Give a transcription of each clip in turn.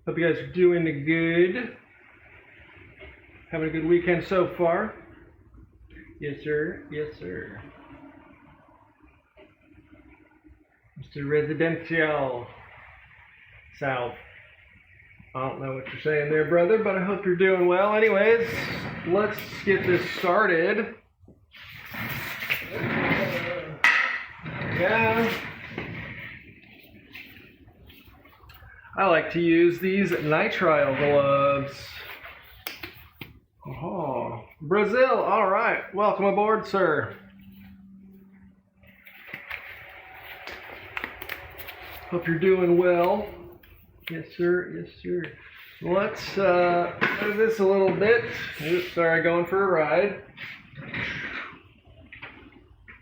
Hope you guys are doing good. Having a good weekend so far. Yes, sir. Yes, sir. Mr. Residential South. I don't know what you're saying there, brother, but I hope you're doing well. Anyways, let's get this started. Yeah. I like to use these nitrile gloves. Oh, Brazil, all right. Welcome aboard, sir. Hope you're doing well. Yes, sir. Yes, sir. Let's do this a little bit. Oops, sorry, going for a ride.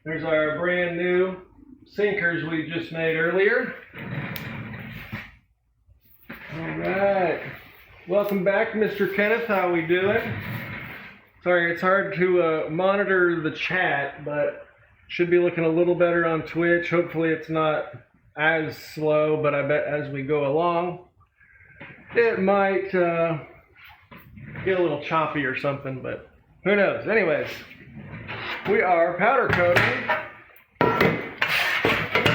There's our brand new sinkers we just made earlier. All right. Welcome back, Mr. Kenneth. How we doing? Sorry, it's hard to monitor the chat, but should be looking a little better on Twitch. Hopefully it's not as slow, but I bet as we go along, it might get a little choppy or something, but who knows? Anyways, we are powder coating.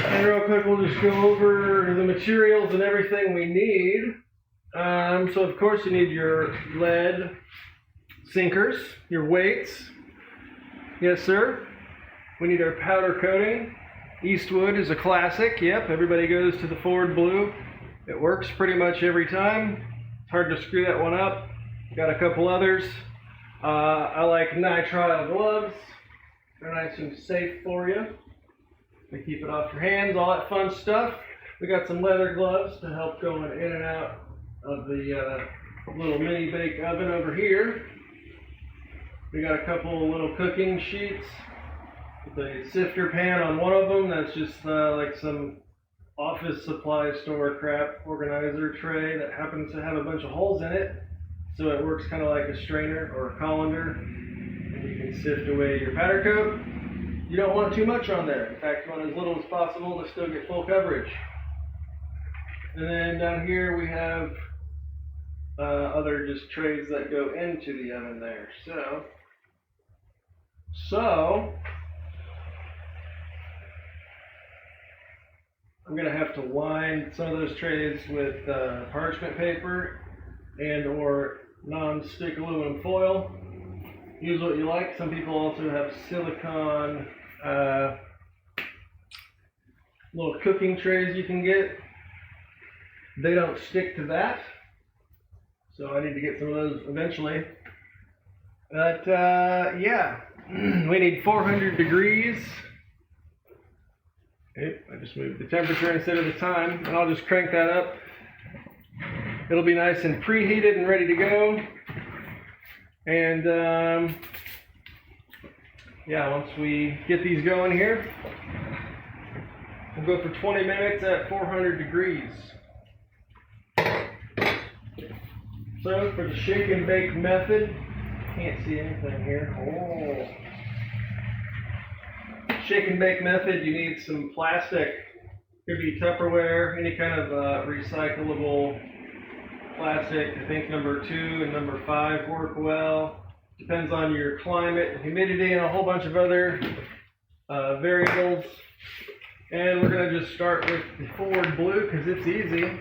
And real quick, we'll just go over the materials and everything we need. So of course you need your lead sinkers, your weights. Yes, sir. We need our powder coating. Eastwood is a classic. Yep, everybody goes to the Ford Blue. It works pretty much every time. It's hard to screw that one up. Got a couple others. I like nitrile gloves. They're nice and safe for you. They keep it off your hands, all that fun stuff. We got some leather gloves to help going in and out of the little mini bake oven over here. We got a couple of little cooking sheets with a sifter pan on one of them. That's just like some office supply store crap organizer tray that happens to have a bunch of holes in it. So it works kind of like a strainer or a colander. And you can sift away your powder coat. You don't want too much on there. In fact, you want as little as possible to still get full coverage. And then down here we have other just trays that go into the oven there. So I'm gonna have to line some of those trays with parchment paper and or non-stick aluminum foil. Use what you like. Some people also have silicone little cooking trays you can get. They don't stick to that, so I need to get some of those eventually. But yeah, we need 400 degrees. Oop, I just moved the temperature instead of the time, and I'll just crank that up. It'll be nice and preheated and ready to go. And yeah, once we get these going here, we'll go for 20 minutes at 400 degrees. So for the shake and bake method, can't see anything here. Oh. Shake and bake method, you need some plastic. Could be Tupperware, any kind of recyclable plastic. I think number 2 and number 5 work well. Depends on your climate and humidity and a whole bunch of other variables. And we're going to just start with the Ford Blue because it's easy.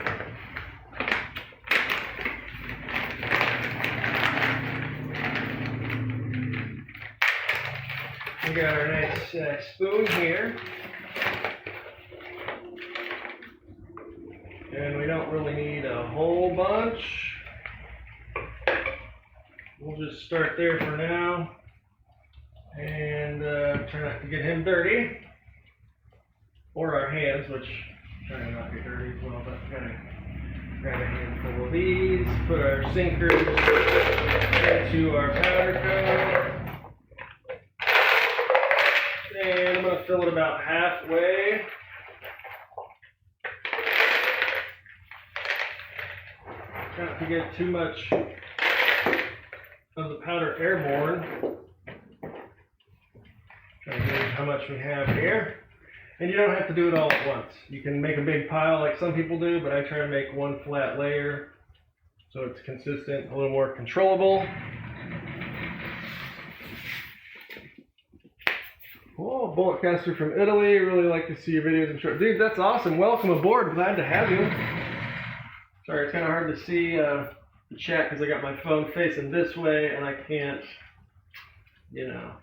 We got our nice spoon here. And we don't really need a whole bunch. We'll just start there for now. And try not to get him dirty. Or our hands, which try to not get dirty as well, but kind of grab a handful of these, put our sinkers into our powder coat. And I'm going to fill it about halfway. Try not to get too much of the powder airborne. Try to gauge how much we have here. And you don't have to do it all at once. You can make a big pile like some people do, but I try to make one flat layer so it's consistent, a little more controllable. Oh, Bullet Caster from Italy. Really like to see your videos and short. Dude, that's awesome. Welcome aboard. Glad to have you. Sorry, it's kind of hard to see the chat because I got my phone facing this way and I can't, you know,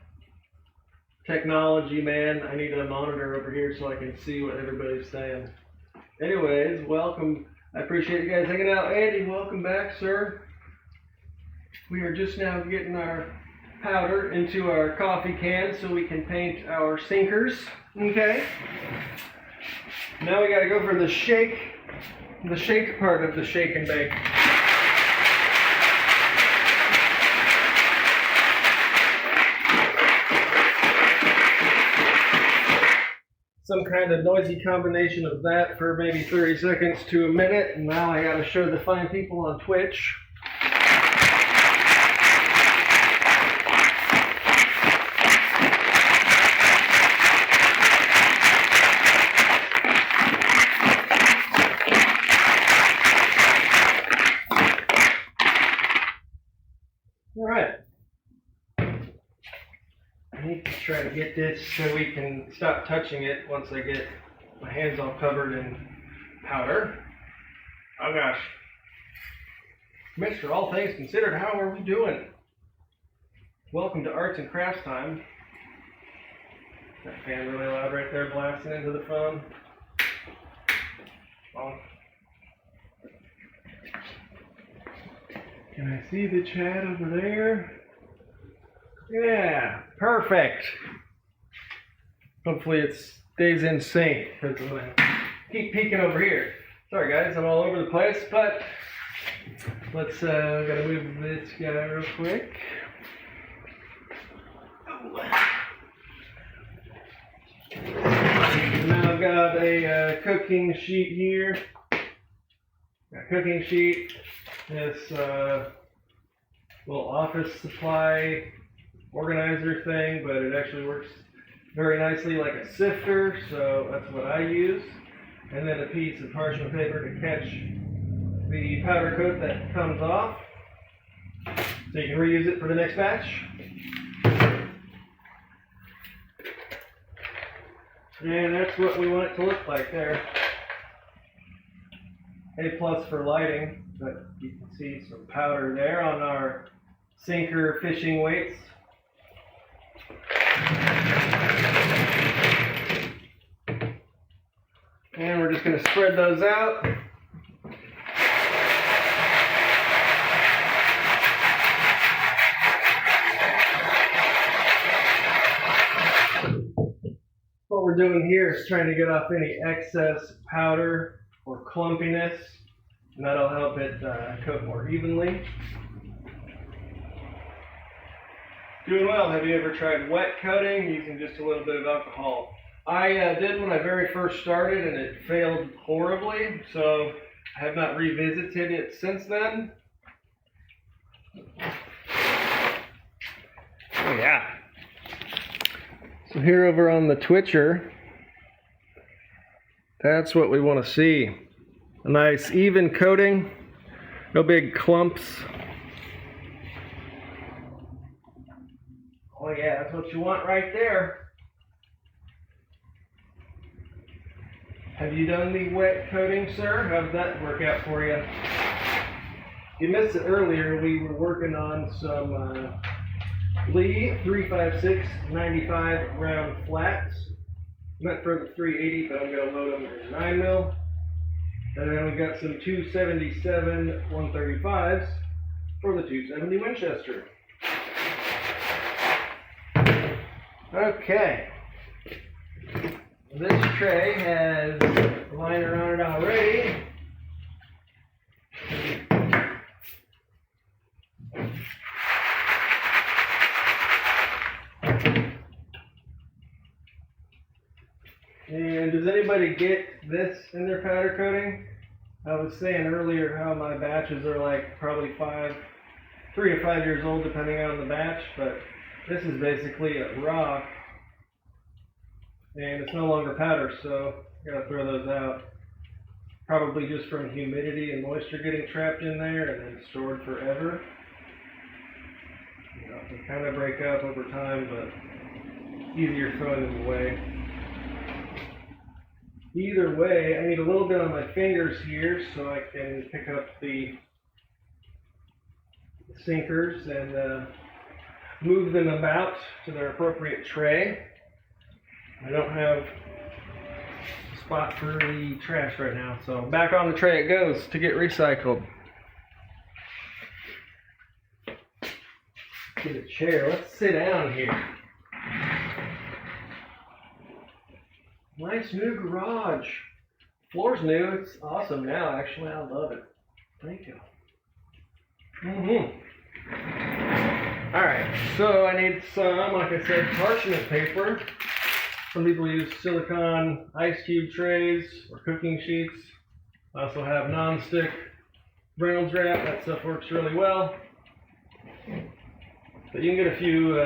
technology, man. I need a monitor over here so I can see what everybody's saying. Anyways, welcome. I appreciate you guys hanging out. Andy, welcome back, sir. We are just now getting our powder into our coffee cans so we can paint our sinkers. Okay. Now we got to go for the shake part of the shake and bake. Some kind of noisy combination of that for maybe 30 seconds to a minute, and now I got to show the fine people on Twitch. Try to get this so we can stop touching it once I get my hands all covered in powder. Oh gosh. Mr. All Things Considered, how are we doing? Welcome to Arts and Crafts Time. That fan really loud right there blasting into the phone. Oh. Can I see the chat over there? Yeah, perfect. Hopefully it stays in sync because I'm going to keep peeking over here. Sorry guys, I'm all over the place, but let's, gotta move this guy real quick. Now I've got a cooking sheet here. A cooking sheet. This little office supply organizer thing, but it actually works very nicely like a sifter, so that's what I use. And then a piece of parchment paper to catch the powder coat that comes off, so you can reuse it for the next batch. And that's what we want it to look like there. A+ for lighting, but you can see some powder there on our sinker fishing weights. And we're just going to spread those out. What we're doing here is trying to get off any excess powder or clumpiness, and that'll help it coat more evenly. Doing well. Have you ever tried wet coating using just a little bit of alcohol? I did when I very first started, and it failed horribly, so I have not revisited it since then. Oh yeah. So here over on the Twitcher, that's what we want to see. A nice even coating, no big clumps. Oh yeah, that's what you want right there. Have you done the wet coating, sir? How did that work out for you? You missed it earlier. We were working on some Lee 356 95 round flats. Meant for the 380, but I'm going to load them in 9mm. And then we got some 277 135s for the 270 Winchester. Okay. This tray has a liner on it already. And does anybody get this in their powder coating? I was saying earlier how my batches are like probably 3 to 5 years old depending on the batch, but this is basically a rock. And it's no longer powder, so I gotta throw those out. probably just from humidity and moisture getting trapped in there and then stored forever. You know, they kind of break up over time, but easier throwing them away. Either way, I need a little bit on my fingers here so I can pick up the sinkers and move them about to their appropriate tray. I don't have a spot for the trash right now, so back on the tray it goes to get recycled. Get a chair. Let's sit down here. Nice new garage. Floor's new. It's awesome now, actually. I love it. Thank you. Alright, so I need some, like I said, parchment paper. Some people use silicone ice cube trays or cooking sheets. I also have non-stick Reynolds wrap. That stuff works really well. But you can get a few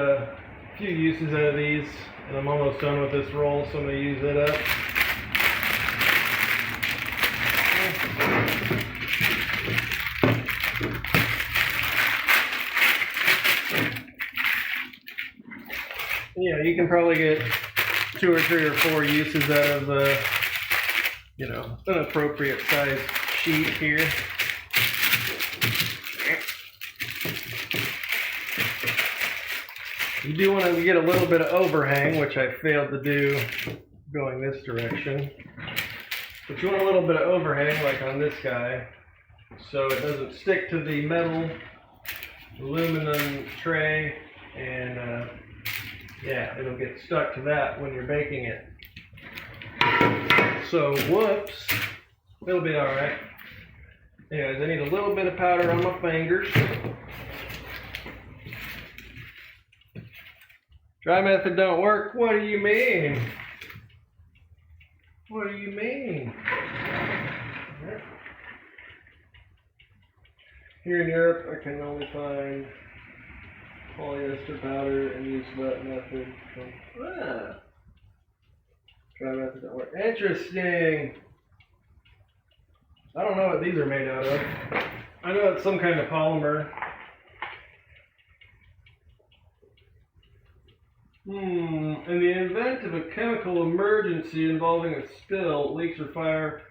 uses out of these. And I'm almost done with this roll, so I'm going to use it up. Yeah, you can probably get 2 or 3 or 4 uses out of an appropriate size sheet here. You do want to get a little bit of overhang, which I failed to do going this direction. But you want a little bit of overhang, like on this guy, so it doesn't stick to the metal aluminum tray, and yeah, it'll get stuck to that when you're baking it. So, whoops, it'll be alright. Anyways, I need a little bit of powder on my fingers. Dry method don't work. What do you mean? What do you mean? Here in Europe, I can only find polyester powder and use that method. Dry method don't work. Interesting. I don't know what these are made out of. I know it's some kind of polymer. In the event of a chemical emergency involving a spill, leaks or fire,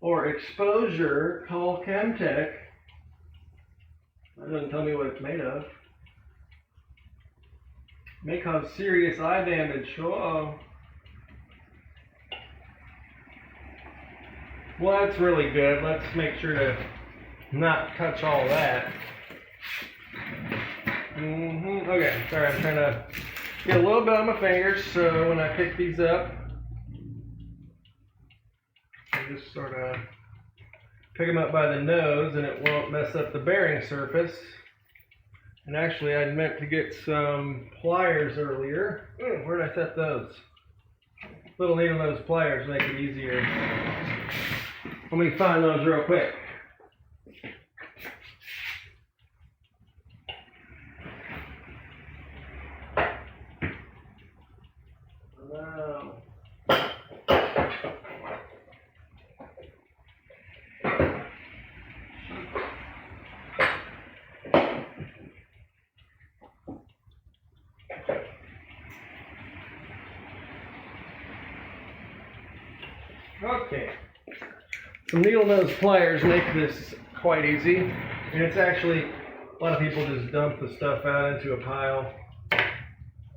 or exposure, call Chemtech. That doesn't tell me what it's made of. May cause serious eye damage. Oh. Well, that's really good. Let's make sure to not touch all that. Okay, sorry, I'm trying to get a little bit on my fingers, so when I pick these up, I just sort of pick them up by the nose and it won't mess up the bearing surface. And actually, I meant to get some pliers earlier. Where did I set those? Little needle nose pliers make it easier. Let me find those real quick. Wow. Okay. Some needle nose pliers make this quite easy. And it's actually, a lot of people just dump the stuff out into a pile,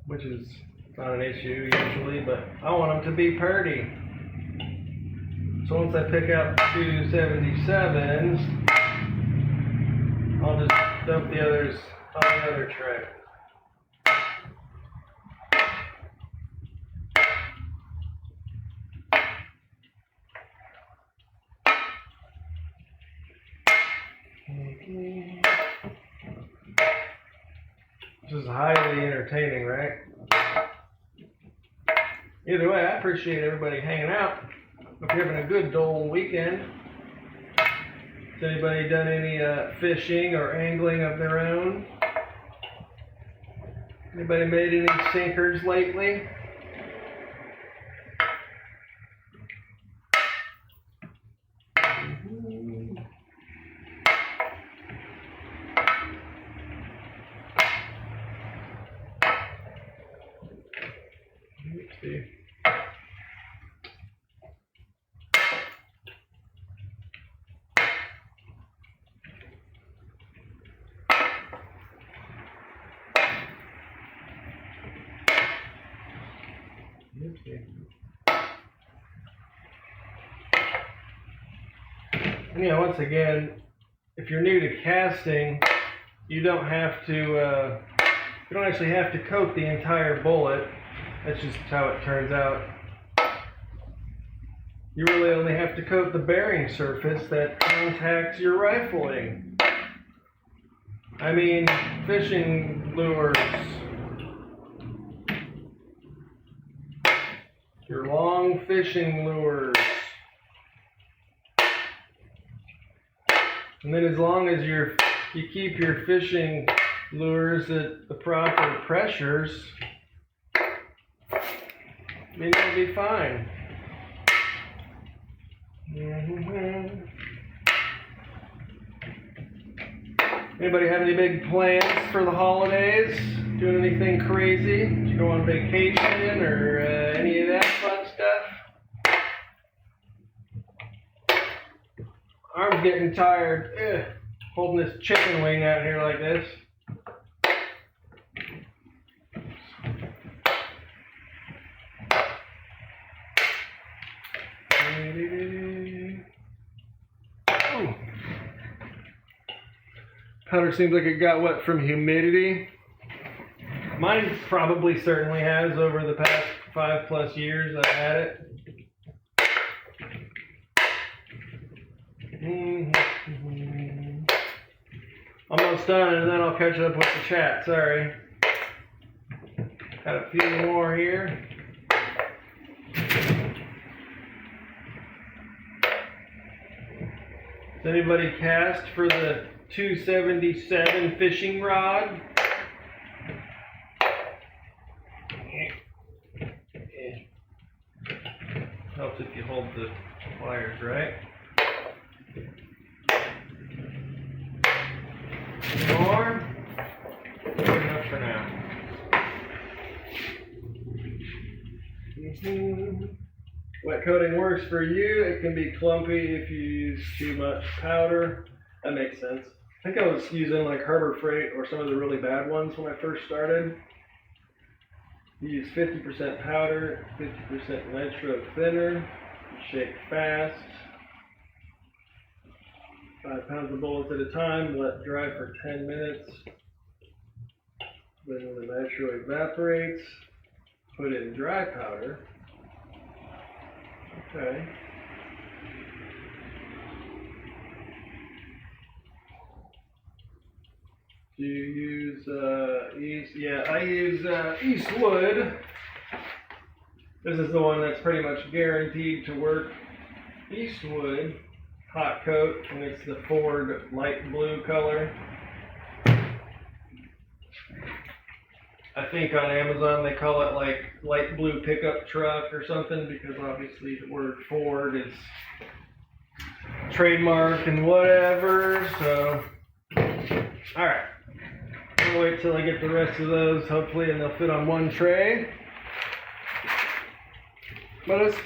which is not an issue usually, but I want them to be purty. So once I pick out the 277s, I'll just dump the others on the other tray. This is highly entertaining, right? Either way, I appreciate everybody hanging out. Hope you're having a good Dole weekend. Has anybody done any fishing or angling of their own? Anybody made any sinkers lately? see. Okay. And yeah, once again, if you're new to casting, you don't have to, you don't actually have to coat the entire bullet. That's just how it turns out. You really only have to coat the bearing surface that contacts your rifling. I mean, fishing lures. Your long fishing lures. And then as long as you keep your fishing lures at the proper pressures, then you'll be fine. Anybody have any big plans for the holidays? Doing anything crazy? Did you go on vacation or any of that fun stuff? Arm's getting tired. Holding this chicken wing out here like this. Oh. Powder seems like it got wet from humidity. Mine probably certainly has over the past 5+ years I've had it. Almost done, and then I'll catch up with the chat. Sorry. Got a few more here. Does anybody cast for the 277 fishing rod? Helps if you hold the pliers right. More. Good enough for now. Wet coating works for you. It can be clumpy if you use too much powder. That makes sense. I think I was using like Harbor Freight or some of the really bad ones when I first started. You use 50% powder, 50% nitro thinner. Shake fast. 5 pounds of bullets at a time. Let dry for 10 minutes. Then when the nitro evaporates, put in dry powder. Okay. Do you use I use Eastwood. This is the one that's pretty much guaranteed to work. Eastwood hot coat, and it's the Ford light blue color. I think on Amazon they call it like light blue pickup truck or something, because obviously the word Ford is trademark and whatever. So, all right. I'll wait till I get the rest of those, hopefully, and they'll fit on one tray. But it's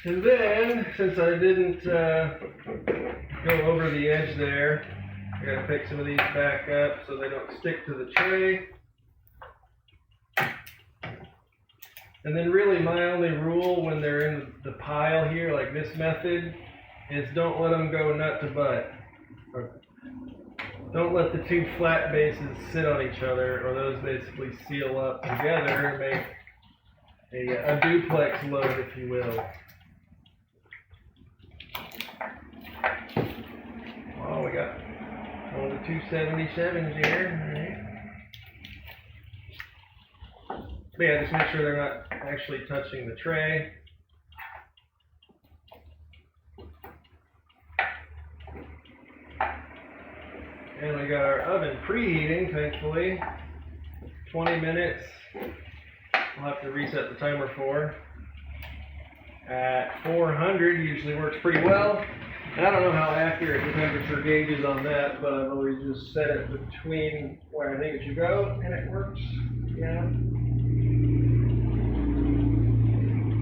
and then, since I didn't go over the edge there, I gotta pick some of these back up so they don't stick to the tray. And then really my only rule when they're in the pile here, like this method, is don't let them go nut to butt. Or don't let the two flat bases sit on each other, or those basically seal up together and make a duplex load, if you will. Oh, we got all the 277s here. All right. But yeah, just make sure they're not actually touching the tray. And we got our oven preheating, thankfully. 20 minutes. I'll have to reset the timer for. At 400 usually works pretty well. And I don't know how accurate the temperature gauge is on that, but I've always just set it between where I think it should go, and it works. Yeah.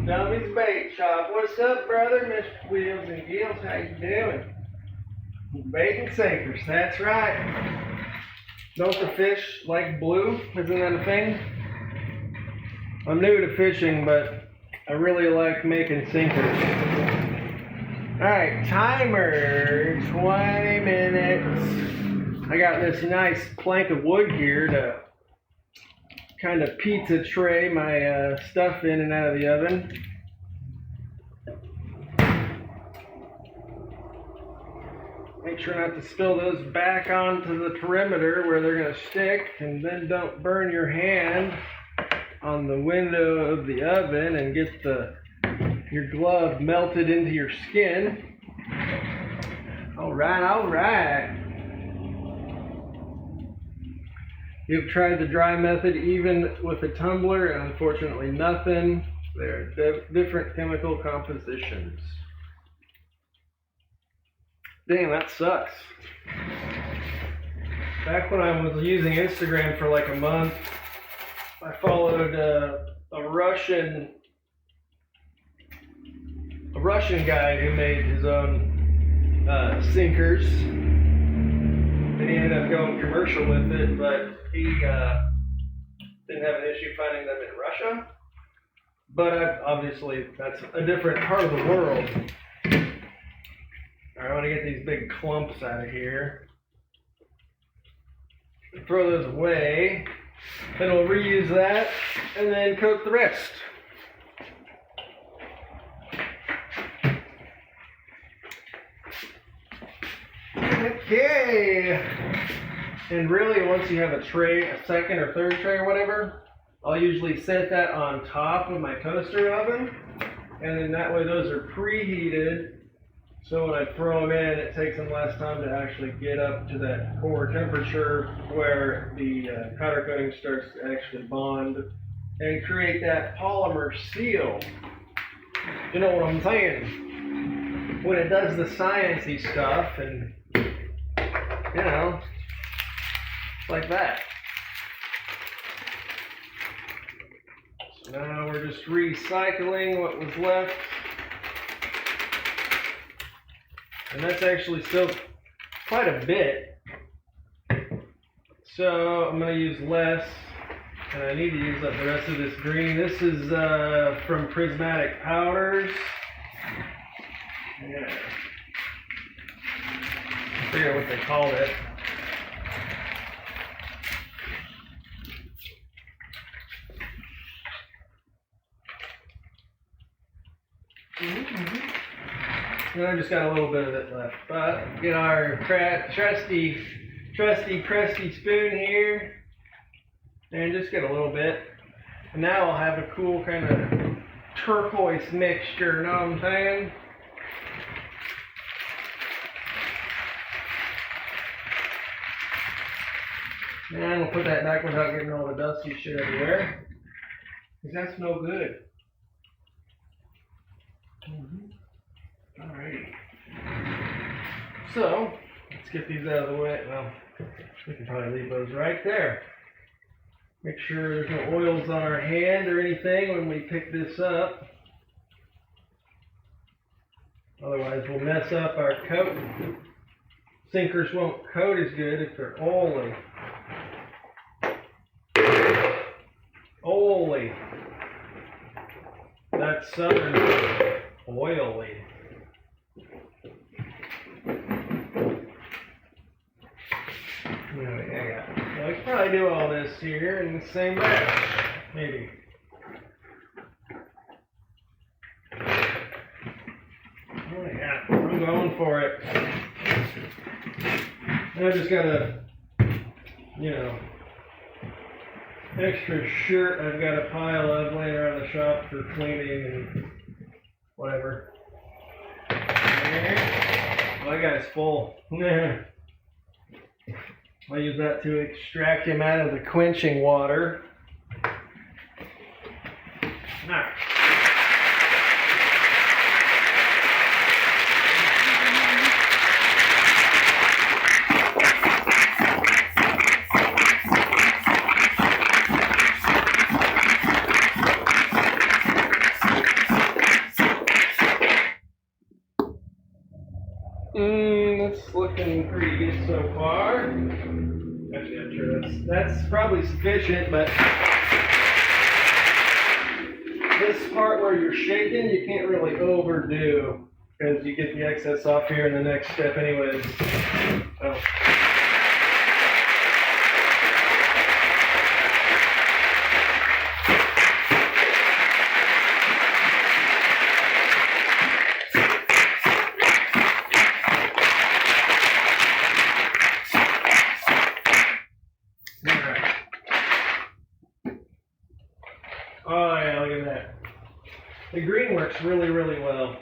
Dummy's Bait Shop. What's up, brother? Mr. Wheels and Gills, how you doing? Bait and sinkers, that's right. Don't the fish like blue? Isn't that a thing? I'm new to fishing, but I really like making sinkers. Alright, timer, 20 minutes. I got this nice plank of wood here to kind of pizza tray my stuff in and out of the oven. Make sure not to spill those back onto the perimeter where they're going to stick, and then don't burn your hand on the window of the oven and get your glove melted into your skin. Alright, alright. You've tried the dry method even with a tumbler, and unfortunately nothing. They're different chemical compositions. Dang, that sucks. Back when I was using Instagram for like a month, I followed a Russian guy who made his own sinkers, and he ended up going commercial with it, but he didn't have an issue finding them in Russia. But obviously that's a different part of the world. Alright, I want to get these big clumps out of here. Throw those away. Then we'll reuse that and then coat the rest. Okay. And really, once you have a tray, a second or third tray or whatever, I'll usually set that on top of my toaster oven. And then that way those are preheated. So when I throw them in, it takes them less time to actually get up to that core temperature where the powder coating starts to actually bond and create that polymer seal. You know what I'm saying? When it does the sciencey stuff and, you know, like that. So now we're just recycling what was left. And that's actually still quite a bit. So I'm going to use less, and I need to use up the rest of this green. This is from Prismatic Powders. Yeah. I forget what they called it. And I just got a little bit of it left. But get our trusty, crusty spoon here. And just get a little bit. And now I'll have a cool kind of turquoise mixture, know what I'm saying? And we'll put that back without getting all the dusty shit everywhere. Because that's no good. Alrighty. So, let's get these out of the way. Well, we can probably leave those right there. Make sure there's no oils on our hand or anything when we pick this up. Otherwise, we'll mess up our coat. Sinkers won't coat as good if they're oily. Oily. That's southern oily. I could probably do all this here in the same batch, maybe. Oh yeah, I'm going for it. And I just got a, extra shirt I've got a pile of laying around the shop for cleaning and whatever. My guy's full. I'll use that to extract him out of the quenching water. All right. That's looking pretty good so far. Actually, I'm sure that's probably sufficient, but this part where you're shaking, you can't really overdo because you get the excess off here in the next step anyways. So. Oh yeah, look at that. The green works really, really well.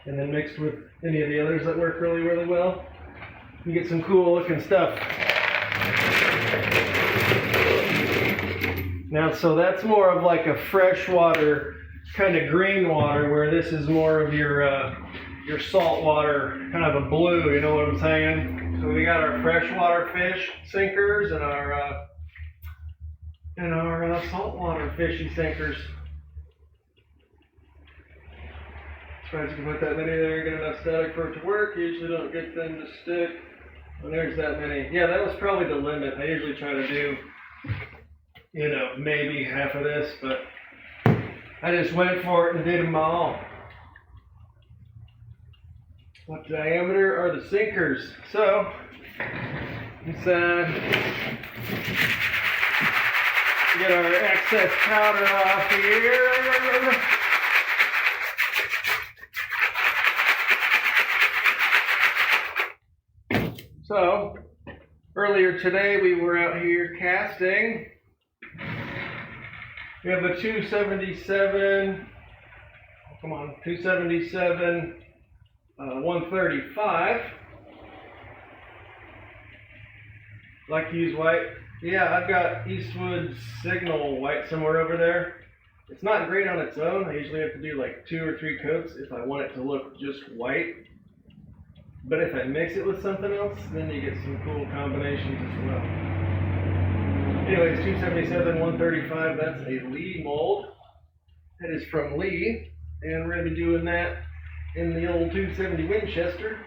And then mixed with any of the others that work really, really well, you get some cool looking stuff. Now, so that's more of like a freshwater kind of green water, where this is more of your salt water, kind of a blue, you know what I'm saying? So we got our freshwater fish sinkers and our saltwater fishy sinkers. Try to put that many there, get enough static for it to work. Usually don't get them to stick. And there's that many. Yeah, that was probably the limit. I usually try to do, maybe half of this, but I just went for it and did them all. What diameter are the sinkers? So, let's get our excess powder off here. So, earlier today we were out here casting. We have a 277, 135. Like to use white. Yeah, I've got Eastwood Signal white somewhere over there. It's not great on its own. I usually have to do like 2 or 3 coats if I want it to look just white. But if I mix it with something else, then you get some cool combinations as well. Anyways, 277, 135, that's a Lee mold. That is from Lee. And we're going to be doing that in the old 270 Winchester.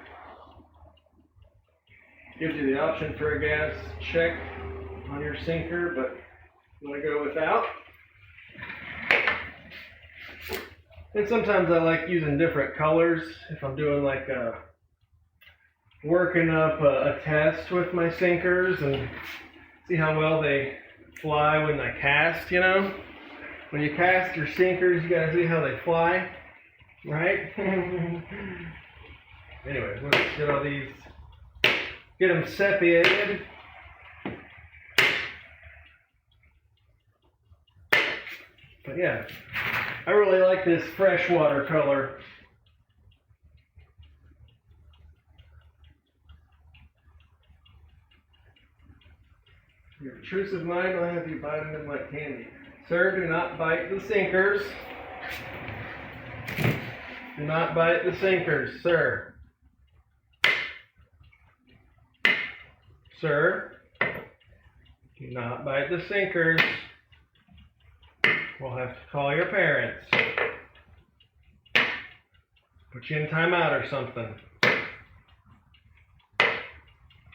Gives you the option for a gas check on your sinker, but I'm going to go without. And sometimes I like using different colors if I'm doing like working up a test with my sinkers and see how well they fly when I cast, When you cast your sinkers, you gotta see how they fly, right? Anyways, let's get all these, get them separated. But yeah, I really like this freshwater color. Your intrusive mind will have you biting them like candy. Sir, do not bite the sinkers. Do not bite the sinkers, sir. Sir, do not bite the sinkers. We'll have to call your parents. Put you in timeout or something.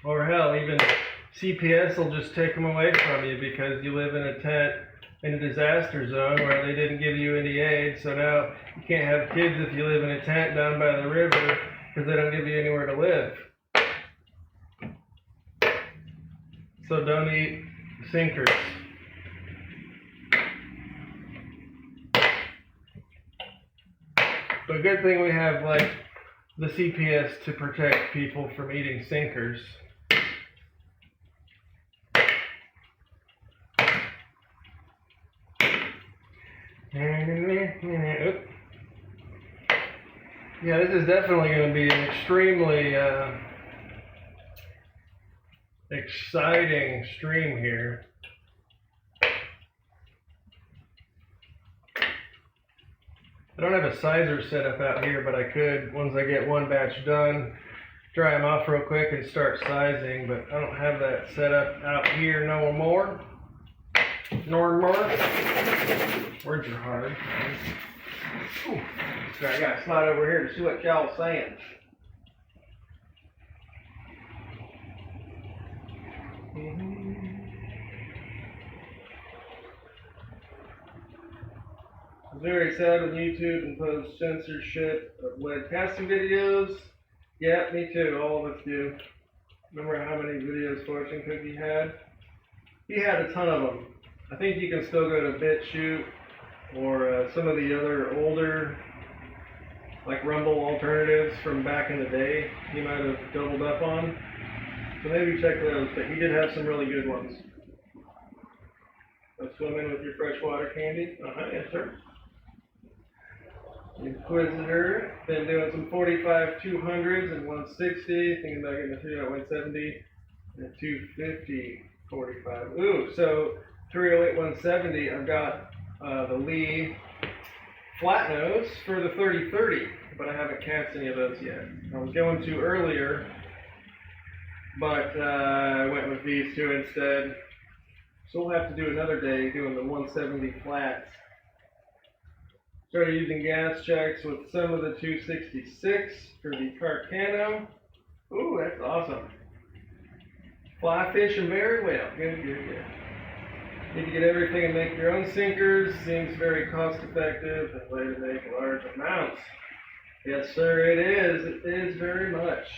Or hell, even CPS will just take them away from you because you live in a tent in a disaster zone where they didn't give you any aid. So now you can't have kids if you live in a tent down by the river because they don't give you anywhere to live. So don't eat sinkers. But good thing we have like the CPS to protect people from eating sinkers. Yeah, this is definitely going to be an extremely exciting stream here. I don't have a sizer set up out here, but I could, once I get one batch done, dry them off real quick and start sizing, but I don't have that set up out here no more. Nor more. Words are hard. Ooh. Sorry, I gotta slide over here to see what y'all saying. I'm very sad when YouTube imposed censorship of webcasting videos. Yeah, me too. All of us do. Remember how many videos Fortune Cookie had? He had a ton of them. I think you can still go to BitChute or some of the other older, like Rumble alternatives from back in the day. He might have doubled up on. So maybe check those. But he did have some really good ones. Swimming with your freshwater candy. Yes, sir. Inquisitor, been doing some 45 200s and 160, thinking about getting a 308 170 and a 250 45. Ooh, so 308 170, I've got the Lee flat nose for the 3030, but I haven't cast any of those yet. I was going to earlier, but I went with these two instead. So we'll have to do another day doing the 170 flats. Started using gas checks with some of the 266 for the Carcano. Ooh, that's awesome. Fly fishing very well. Good. Need to get everything and make your own sinkers. Seems very cost effective and way to make large amounts. Yes, sir, it is. It is very much.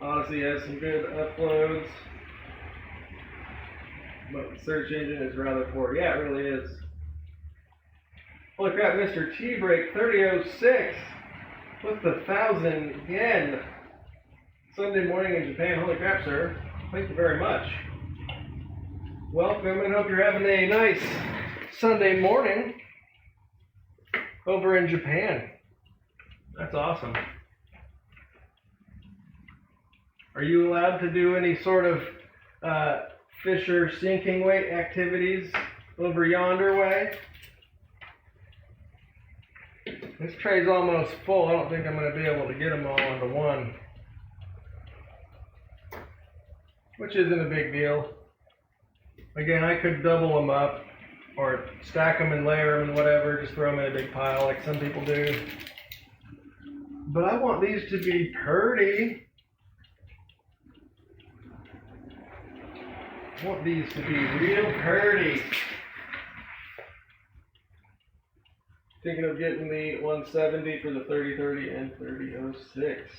Odyssey has some good uploads. But the search engine is rather poor. Yeah, it really is. Holy crap, Mr. T-Break 3006 with the 1,000 yen. Sunday morning in Japan. Holy crap, sir. Thank you very much. Welcome, and hope you're having a nice Sunday morning over in Japan. That's awesome. Are you allowed to do any sort of fisher sinking weight activities over yonder way? This tray's almost full. I don't think I'm going to be able to get them all into one, which isn't a big deal. Again, I could double them up or stack them and layer them and whatever, just throw them in a big pile like some people do. But I want these to be pretty. I want these to be real pretty. Thinking of getting the 170 for the 3030 and 3006.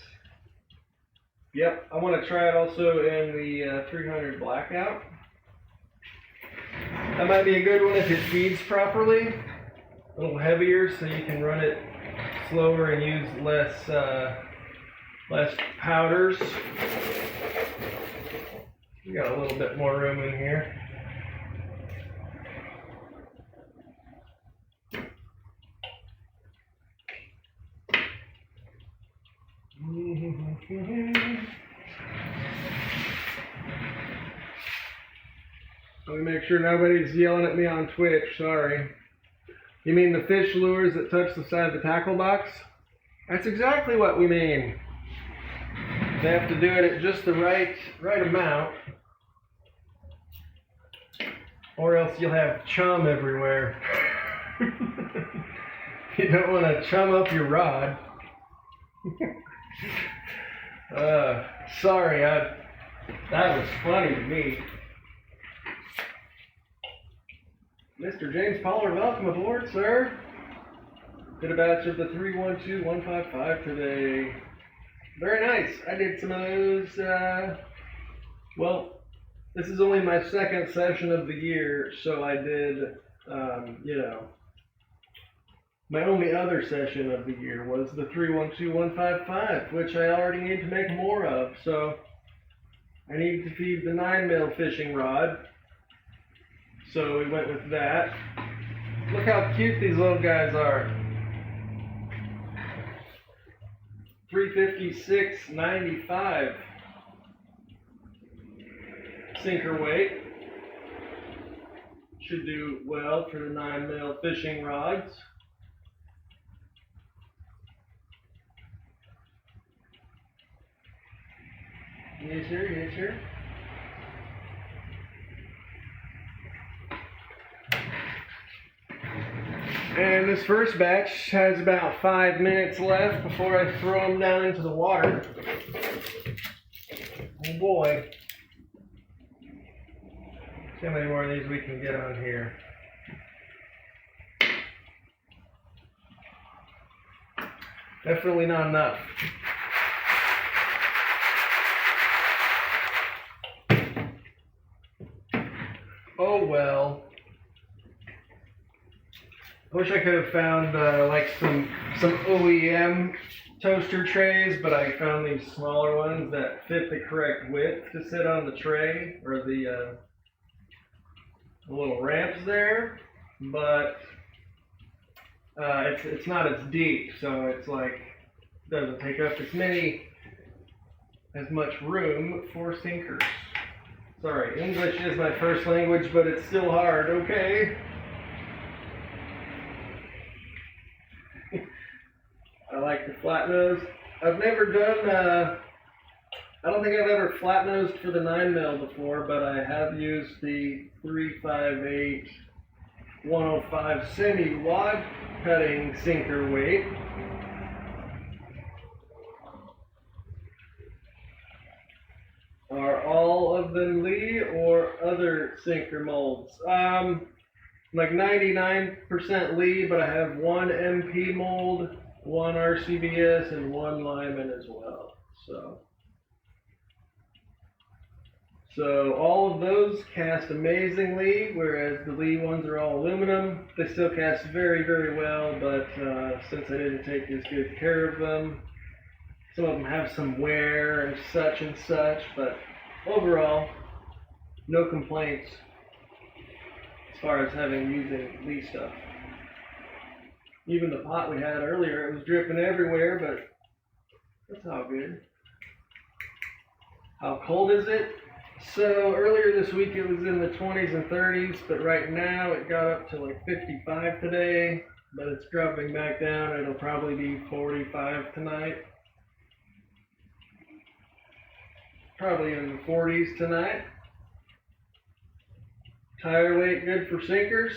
Yep, I want to try it also in the 300 blackout. That might be a good one if it feeds properly. A little heavier so you can run it slower and use less powders. We got a little bit more room in here. Let me make sure nobody's yelling at me on Twitch, sorry. You mean the fish lures that touch the side of the tackle box? That's exactly what we mean. They have to do it at just the right amount, or else you'll have chum everywhere. You don't want to chum up your rod. Sorry, that was funny to me. Mr. James Pollard, welcome aboard, sir. Did a batch of the 312155 today. Very nice. I did some of those, well, this is only my second session of the year, so I did, my only other session of the year was the 312155, which I already need to make more of, so I need to feed the 9mm fishing rod, so we went with that. Look how cute these little guys are. 356.95 sinker weight. should do well for the 9mm fishing rods. Yes, sir. Yes, sir. And this first batch has about 5 minutes left before I throw them down into the water. Oh boy. See how many more of these we can get on here. Definitely not enough. Oh well. I wish I could have found like some OEM toaster trays, but I found these smaller ones that fit the correct width to sit on the tray, or the little ramps there, but it's not as deep, so it's like doesn't take up as much room for sinkers. Sorry, English is my first language, but it's still hard. Okay. I like the flat nose. I've never done, I don't think I've ever flat nosed for the 9mm before, but I have used the 358 105 semi-wad cutting sinker weight. Are all of them Lee or other sinker molds? Like 99% Lee, but I have one MP mold, one RCBS, and one Lyman as well. So all of those cast amazingly, whereas the Lee ones are all aluminum. They still cast very, very well, but since I didn't take as good care of them, some of them have some wear and such, but overall, no complaints as far as using Lee stuff. Even the pot we had earlier, it was dripping everywhere, but that's all good. How cold is it? So earlier this week it was in the 20s and 30s, but right now it got up to like 55 today, but it's dropping back down. It'll probably be 45 tonight. Probably in the 40s tonight. Tire weight good for sinkers.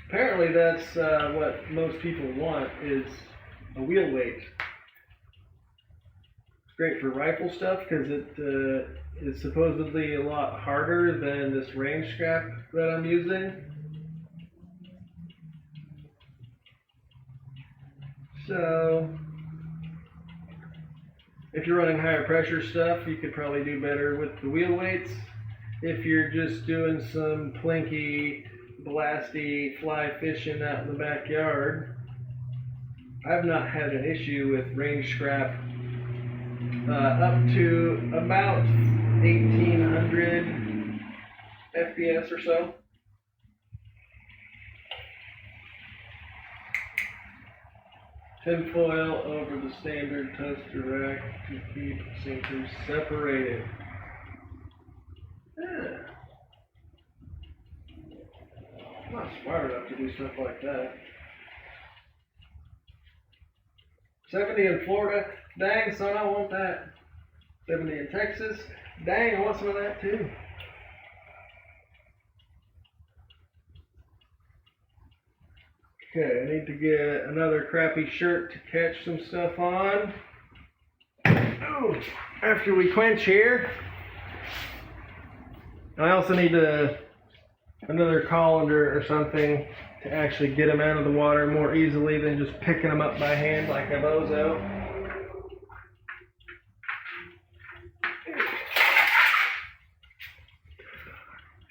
Apparently that's what most people want, is a wheel weight. It's great for rifle stuff because it is supposedly a lot harder than this range strap that I'm using. So if you're running higher pressure stuff, you could probably do better with the wheel weights. If you're just doing some plinky, blasty fly fishing out in the backyard, I've not had an issue with range scrap up to about 1800 FPS or so. Tinfoil over the standard toaster rack to keep sinkers separated. Yeah. I'm not smart enough to do stuff like that. 70 in Florida. Dang, son, I want that. 70 in Texas. Dang, I want some of that too. Okay, I need to get another crappy shirt to catch some stuff on. Oh, after we quench here. I also need another colander or something to actually get them out of the water more easily than just picking them up by hand like a bozo.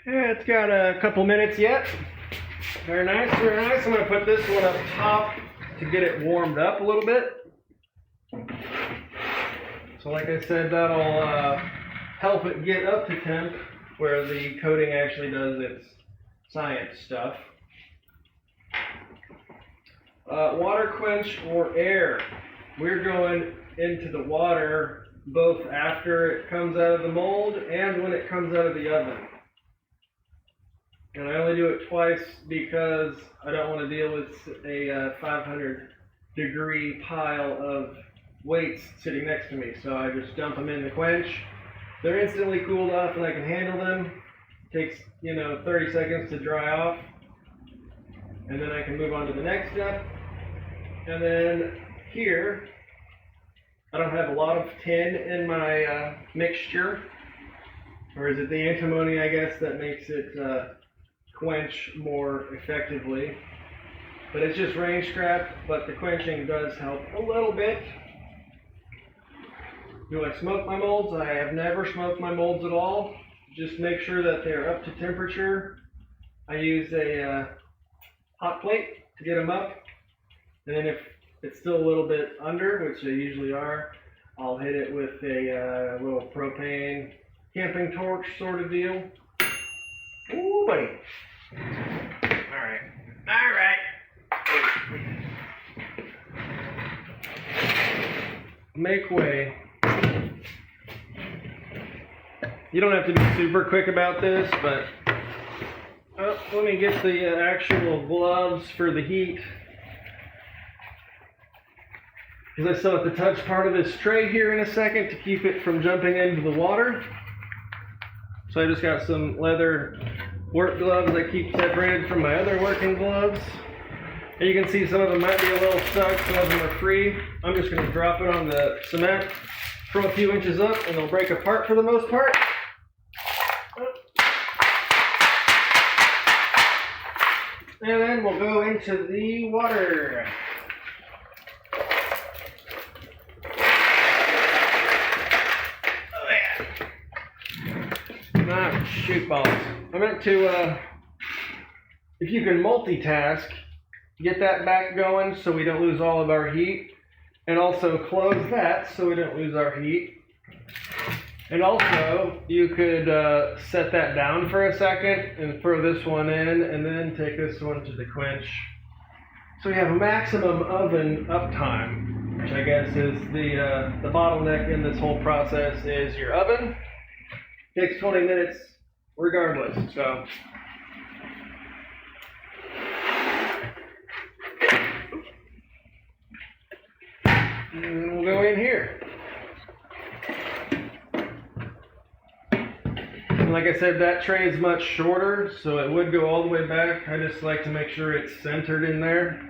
Yeah, it's got a couple minutes yet. Very nice, very nice. I'm going to put this one up top to get it warmed up a little bit. So like I said, that'll help it get up to temp where the coating actually does its science stuff. Water quench or air. We're going into the water both after it comes out of the mold and when it comes out of the oven. And I only do it twice because I don't want to deal with a 500-degree pile of weights sitting next to me. So I just dump them in the quench. They're instantly cooled off and I can handle them. It takes, 30 seconds to dry off. And then I can move on to the next step. And then here, I don't have a lot of tin in my mixture. Or is it the antimony, I guess, that makes it quench more effectively. But it's just range scrap, but the quenching does help a little bit. Do I smoke my molds? I have never smoked my molds at all. Just make sure that they're up to temperature. I use a hot plate to get them up. And then if it's still a little bit under, which they usually are, I'll hit it with a little propane camping torch sort of deal. Ooh, buddy. Alright. Make way. You don't have to be super quick about this, but let me get the actual gloves for the heat. Because I still have to touch part of this tray here in a second to keep it from jumping into the water. So I just got some leather work gloves that keep separated from my other working gloves. And you can see some of them might be a little stuck, some of them are free. I'm just going to drop it on the cement from a few inches up and they'll break apart for the most part. And then we'll go into the water. Shoot balls. I meant to, if you can multitask, get that back going so we don't lose all of our heat, and also close that so we don't lose our heat. And also, you could set that down for a second and throw this one in, and then take this one to the quench. So we have a maximum oven uptime, which I guess is the bottleneck in this whole process is your oven. Takes 20 minutes regardless, so. And we'll go in here. And like I said, that tray is much shorter, so it would go all the way back. I just like to make sure it's centered in there.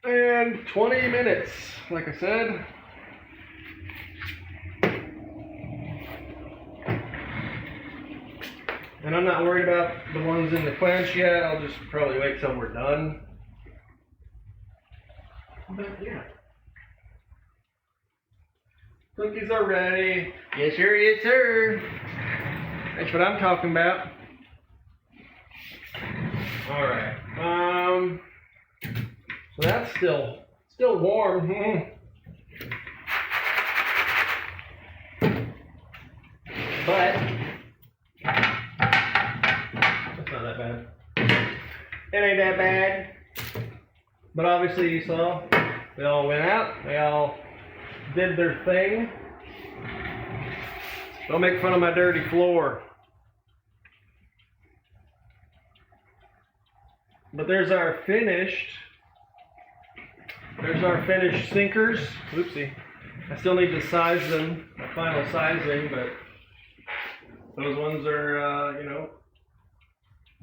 And 20 minutes, like I said. And I'm not worried about the ones in the quench yet. I'll just probably wait till we're done. But yeah. Cookies are ready. Yes, sir, yes, sir. That's what I'm talking about. Alright. So that's still warm. But not that bad. It ain't that bad. But obviously you saw, they all went out. They all did their thing. Don't make fun of my dirty floor. But there's our finished sinkers. Oopsie. I still need to size them, my final sizing, but those ones are,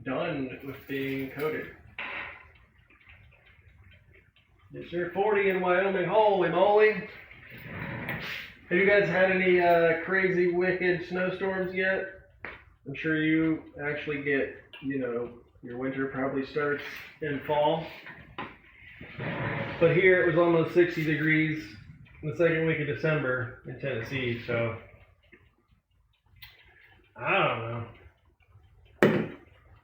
done with being coated. It's your 40 in Wyoming, holy moly. Have you guys had any crazy, wicked snowstorms yet? I'm sure you actually get, your winter probably starts in fall. But here it was almost 60 degrees in the second week of December in Tennessee, so I don't know.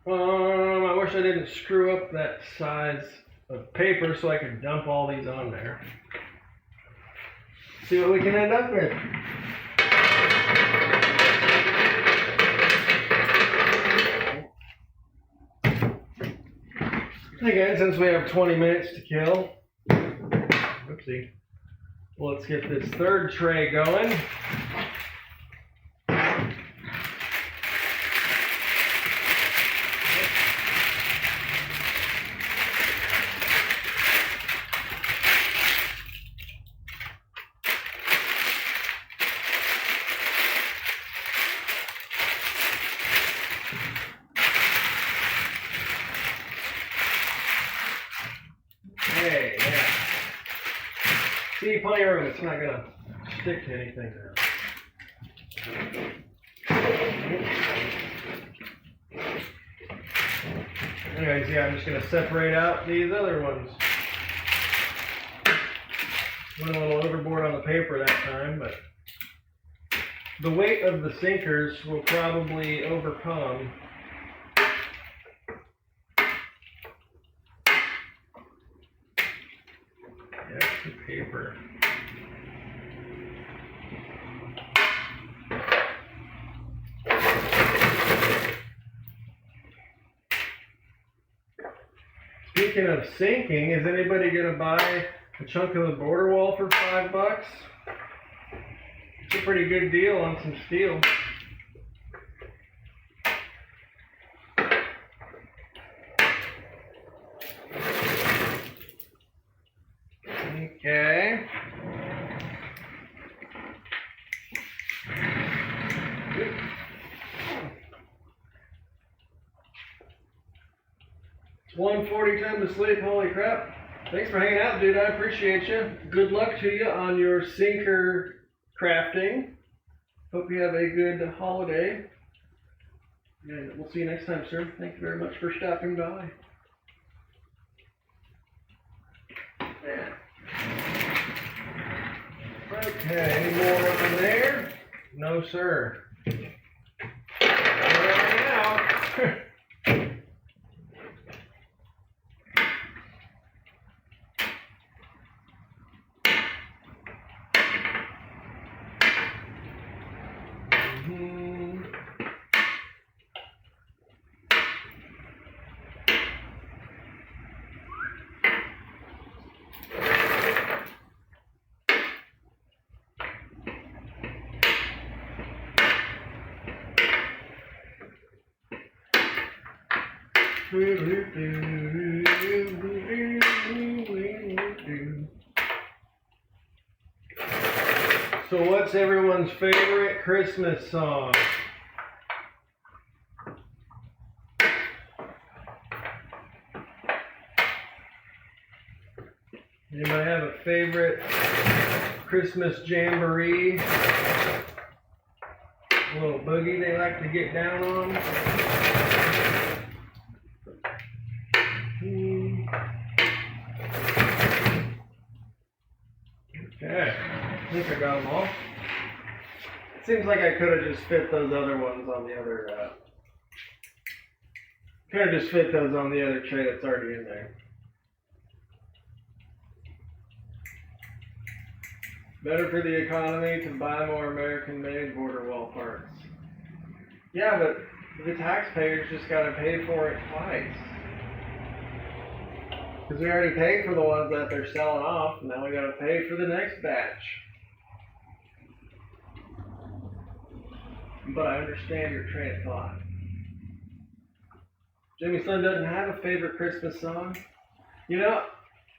I wish I didn't screw up that size of paper so I could dump all these on there. See what we can end up with. Again, since we have 20 minutes to kill, oopsie, let's get this third tray going. Okay, yeah. See, plenty of room. It's not gonna stick to anything now. Anyways, yeah, I'm just gonna separate out these other ones. Went a little overboard on the paper that time, but the weight of the sinkers will probably overcome the extra paper. Speaking of sinking, is anybody going to buy a chunk of the border wall for $5? It's a pretty good deal on some steel. Okay. It's 1:40, time to sleep. Holy crap. Thanks for hanging out, dude. I appreciate you. Good luck to you on your sinker crafting. Hope you have a good holiday. And we'll see you next time, sir. Thank you very much for stopping by. Yeah. Okay, any more on there? No, sir. Right now. So what's everyone's favorite Christmas song? Anybody have a favorite Christmas jamboree? A little boogie they like to get down on? Okay, I think I got them all. It seems like I could have just fit those other ones on the other, could have just fit those on the other tray that's already in there. Better for the economy to buy more American-made border wall parts. Yeah, but the taxpayers just got to pay for it twice. Because we already paid for the ones that they're selling off, and now we got to pay for the next batch. But I understand your train of thought. Jimmy's son doesn't have a favorite Christmas song. You know,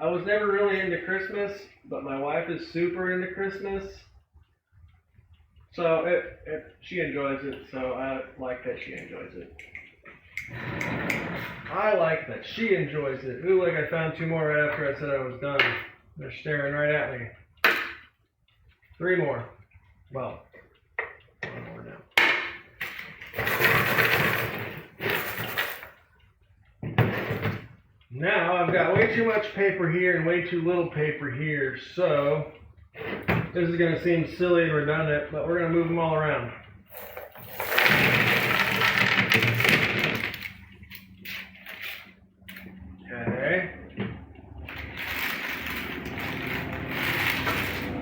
I was never really into Christmas, but my wife is super into Christmas. So she enjoys it, so I like that she enjoys it. I like that she enjoys it. Ooh, like I found two more right after I said I was done. They're staring right at me. 3 more. Well, 1 more now. Now I've got way too much paper here and way too little paper here, so this is going to seem silly and redundant, but we're going to move them all around. Okay.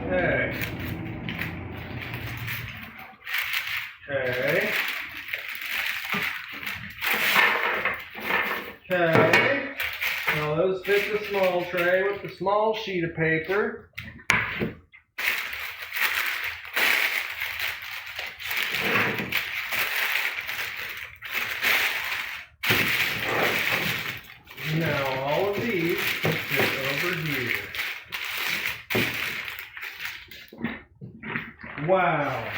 Okay. Okay. Okay. Now those fit the small tray with the small sheet of paper. Now all of these can fit over here. Wow.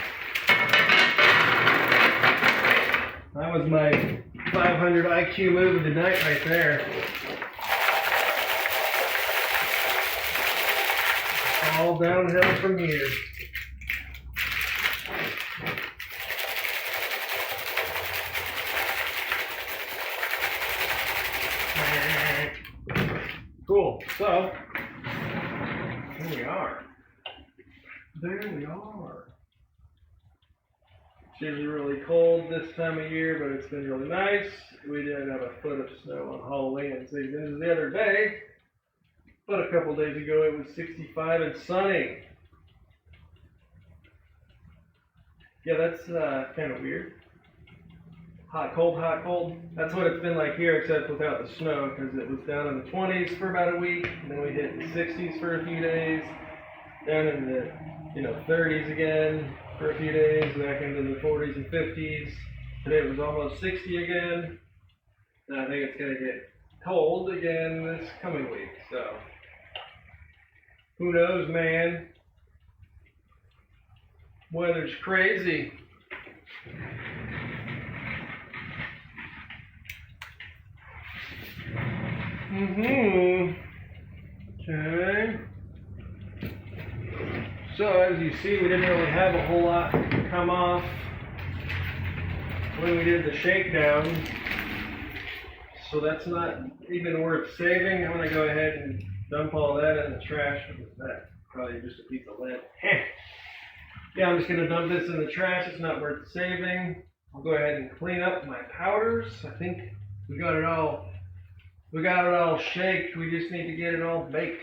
That was my 500 IQ move of the night right there. all downhill from here. Cool. So, here we are. There we are. It's usually really cold this time of year, but it's been really nice. We didn't have a foot of snow on Halloween season the other day, but a couple days ago it was 65 and sunny. Yeah, that's kind of weird. Hot, cold, hot, cold. That's what it's been like here, except without the snow, because it was down in the 20s for about a week, and then we hit the 60s for a few days, down in the 30s again for a few days, back into the 40s and 50s. Today it was almost 60 again, and I think it's going to get cold again this coming week, so who knows, man. Weather's crazy. Okay. So as you see, we didn't really have a whole lot come off when we did the shakedown. So that's not even worth saving. I'm going to go ahead and dump all that in the trash. That's probably just a piece of lead. Yeah, I'm just going to dump this in the trash. It's not worth saving. I'll go ahead and clean up my powders. I think we got it all shaked. We just need to get it all baked.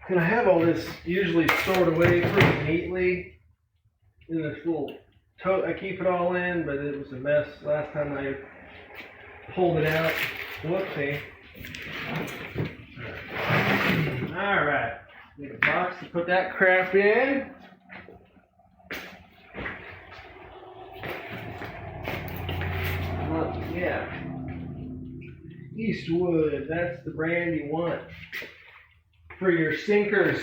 And I have all this usually stored away pretty neatly in this little tote. I keep it all in, but it was a mess last time I pulled it out. Whoopsie. All right. Need a box to put that crap in. Yeah. Eastwood, that's the brand you want for your sinkers.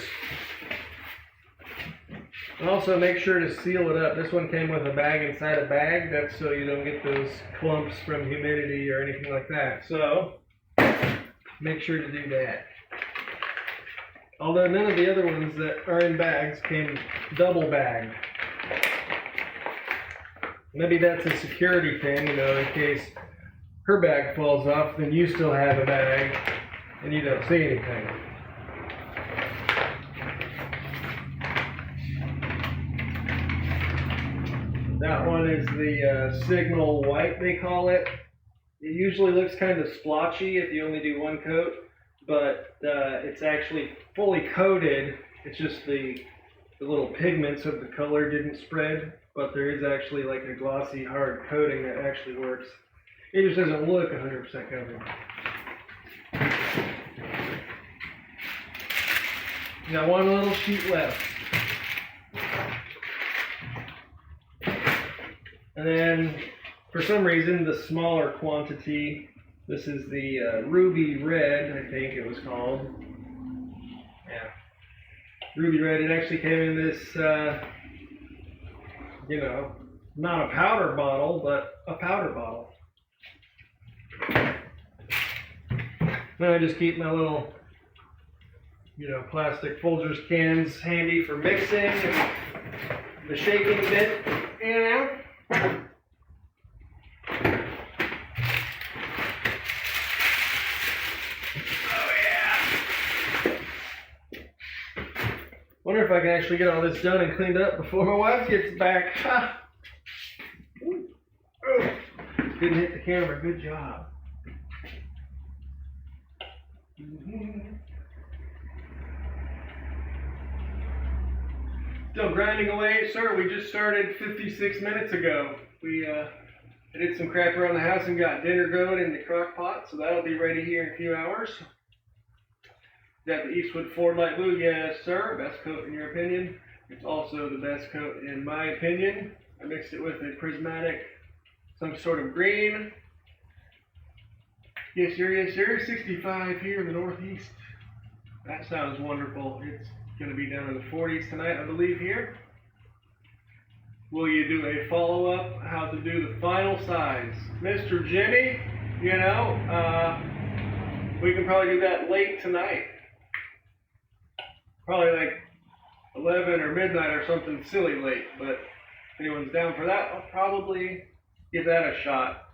And also make sure to seal it up. This one came with a bag inside a bag. That's so you don't get those clumps from humidity or anything like that. So make sure to do that. Although none of the other ones that are in bags came double bagged. Maybe that's a security thing, in case her bag falls off, then you still have a bag and you don't see anything. That one is the Signal White, they call it. It usually looks kind of splotchy if you only do one coat, but it's actually fully coated. It's just the little pigments of the color didn't spread, but there is actually like a glossy, hard coating that actually works. It just doesn't look 100% covered. Got one little sheet left. And then, for some reason, the smaller quantity, this is the Ruby Red, I think it was called. Yeah. Ruby Red, it actually came in this, not a powder bottle, but a powder bottle. Then I just keep my little, plastic Folgers cans handy for mixing and the shaking bit, Oh yeah! Wonder if I can actually get all this done and cleaned up before my wife gets back. Ha! Oh, didn't hit the camera. Good job. Still grinding away, sir. We just started 56 minutes ago. I did some crap around the house and got dinner going in the crock pot, so that'll be ready here in a few hours. Got the Eastwood Ford Light Blue, yes sir. Best coat in your opinion. It's also the best coat in my opinion. I mixed it with a prismatic, some sort of green. Yes sir, yes sir. 65 here in the Northeast. That sounds wonderful. It's going to be down in the 40s tonight, I believe, here. Will you do a follow-up, how to do the final size? Mr. Jimmy, you know, we can probably do that late tonight. Probably like 11 or midnight or something silly late, but if anyone's down for that, I'll probably give that a shot.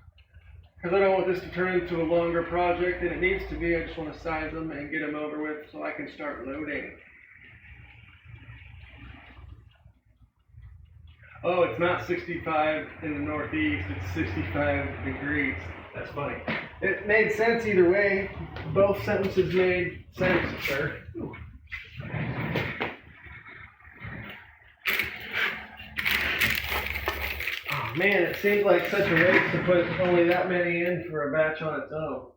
Because I don't want this to turn into a longer project than it needs to be. I just want to size them and get them over with so I can start loading. Oh, it's not 65 in the Northeast, it's 65 degrees. That's funny. It made sense either way. Both sentences made sense, sir. Ooh. Oh man, it seems like such a waste to put only that many in for a batch on its own.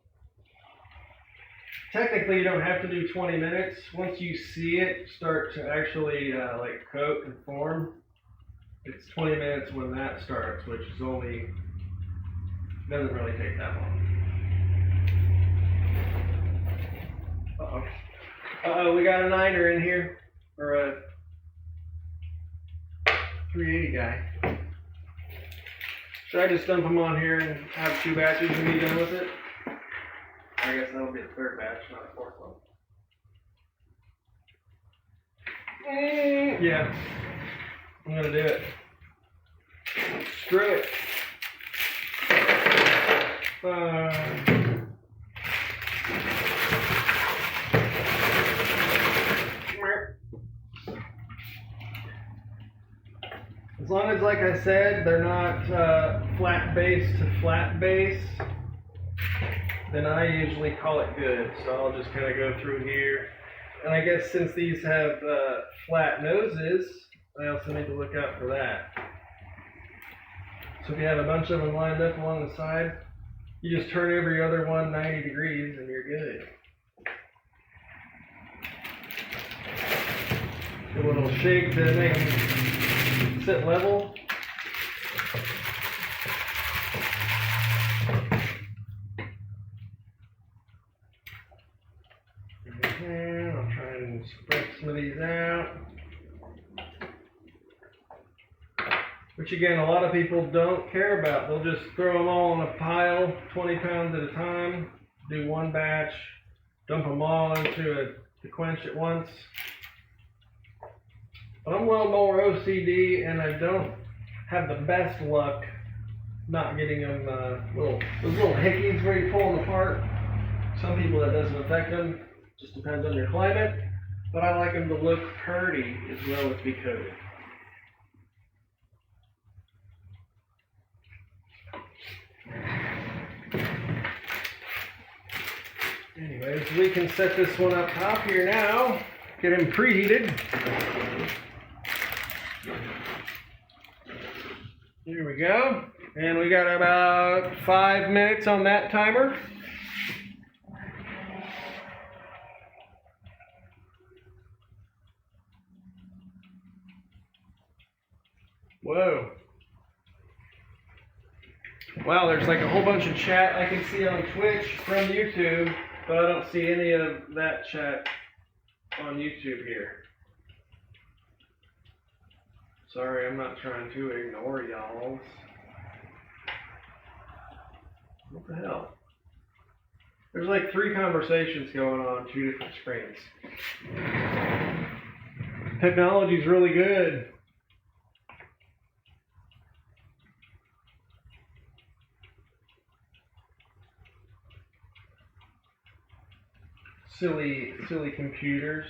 Technically, you don't have to do 20 minutes. Once you see it start to actually like coat and form, it's 20 minutes when that starts, which is only, doesn't really take that long. Uh-oh. Uh-oh, we got a 9er in here, or a 380 guy. Should I just dump them on here and have 2 batches and be done with it? I guess that'll be the 3rd batch, not a 4th one. Yeah, I'm gonna do it. Screw it. As long as, like I said, they're not flat base to flat base, then I usually call it good. So I'll just kind of go through here. And I guess since these have flat noses, I also need to look out for that. So if you have a bunch of them lined up along the side, you just turn every other one 90 degrees and you're good. Give a little shake to make them sit level. And I'll try and spread some of these out. Which again, a lot of people don't care about. They'll just throw them all in a pile, 20 pounds at a time, do one batch, dump them all into a quench at once. But I'm well more OCD and I don't have the best luck not getting them those little hickeys where you pull them apart. Some people that doesn't affect them, just depends on your climate. But I like them to look pretty as well as be coated. Anyways, we can set this one up top here now, get him preheated. Here we go. And we got about 5 minutes on that timer. Whoa. Wow, there's like a whole bunch of chat I can see on Twitch from YouTube, but I don't see any of that chat on YouTube here. Sorry, I'm not trying to ignore y'all. What the hell? There's like 3 conversations going on 2 different screens. Technology's really good. Silly computers.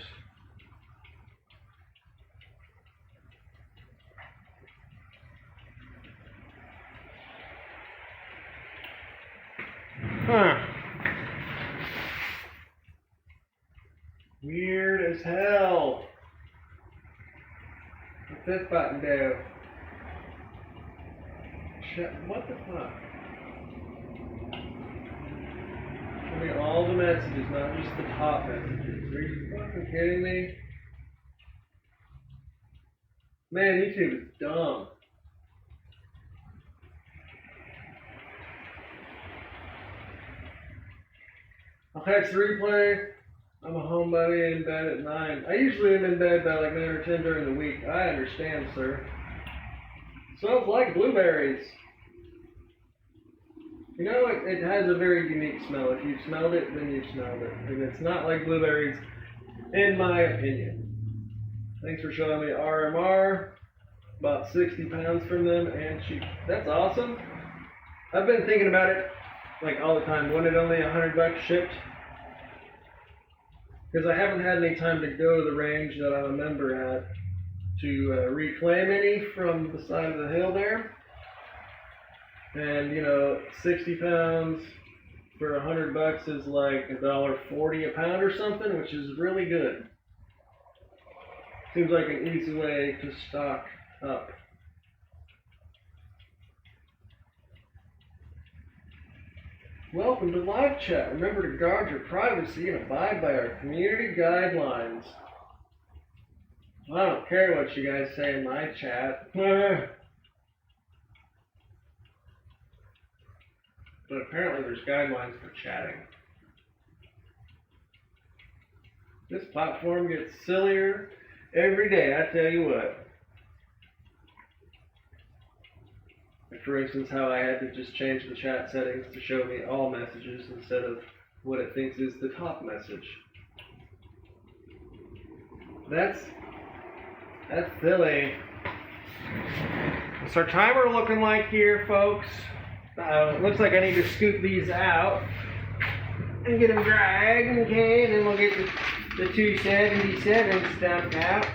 Huh. Weird as hell. What's this button do? Shit, what the fuck? I mean, all the messages, not just the top messages. Are you fucking kidding me? Man, YouTube is dumb. I'll catch the replay. I'm a homebody in bed at 9. I usually am in bed by like 9 or 10 during the week. I understand, sir. Smells like blueberries. You know, it has a very unique smell. If you've smelled it, then you've smelled it. And it's not like blueberries, in my opinion. Thanks for showing me RMR. About 60 pounds from them, and that's awesome. I've been thinking about it like all the time. When it only $100 shipped, because I haven't had any time to go to the range that I'm a member at to reclaim any from the side of the hill there. And you know, 60 pounds for $100 is like $1.40 a pound or something, which is really good. Seems like an easy way to stock up. Welcome to live chat. Remember to guard your privacy and abide by our community guidelines. I don't care what you guys say in my chat. But apparently there's guidelines for chatting. This platform gets sillier every day, I tell you what. Like for instance, how I had to just change the chat settings to show me all messages instead of what it thinks is the top message. That's silly. What's our timer looking like here, folks? Looks like I need to scoop these out and get them dragged, okay? And then we'll get the 277 stumped out.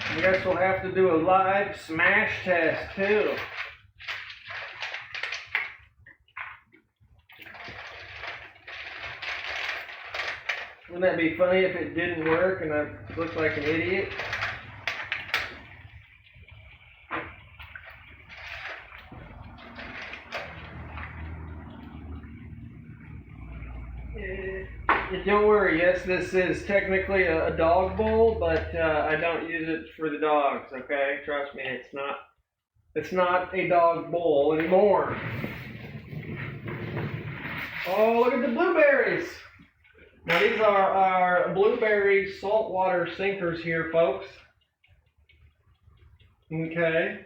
I guess we'll have to do a live smash test too. Wouldn't that be funny if it didn't work and I looked like an idiot? Don't worry, yes, this is technically a dog bowl, but I don't use it for the dogs, okay? Trust me, it's not a dog bowl anymore. Oh, look at the blueberries! Now these are our blueberry saltwater sinkers here, folks. Okay.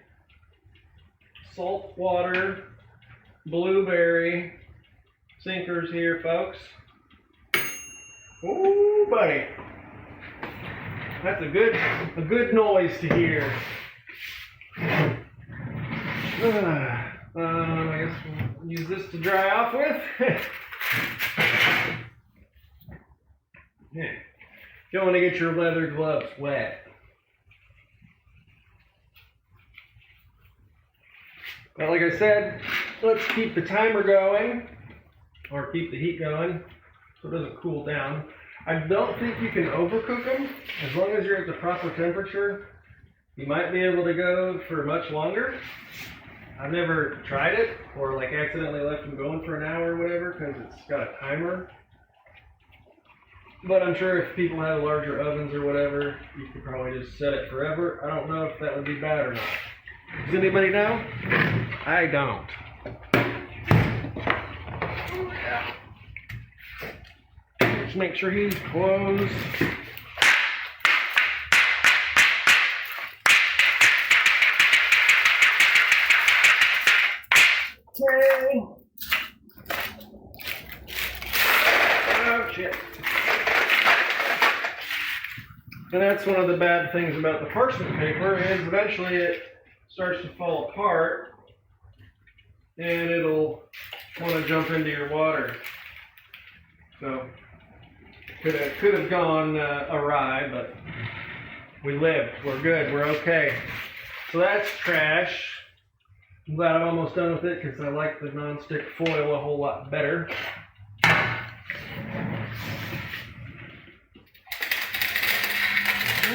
Saltwater blueberry sinkers here, folks. Ooh, buddy. That's a good noise to hear. I guess we'll use this to dry off with. Yeah. Don't want to get your leather gloves wet. Well, like I said, let's keep the timer going, or keep the heat going, so it doesn't cool down. I don't think you can overcook them. As long as you're at the proper temperature, you might be able to go for much longer. I've never tried it, or like accidentally left them going for an hour or whatever, because it's got a timer. But I'm sure if people have larger ovens or whatever, you could probably just set it forever. I don't know if that would be bad or not. Does anybody know? I don't. Yeah. Just make sure he's closed. Okay. Oh, shit. And that's one of the bad things about the parchment paper is eventually it starts to fall apart and it'll want to jump into your water. So could have gone awry, but we lived. We're good. We're okay. So that's trash. I'm glad I'm almost done with it because I like the non-stick foil a whole lot better.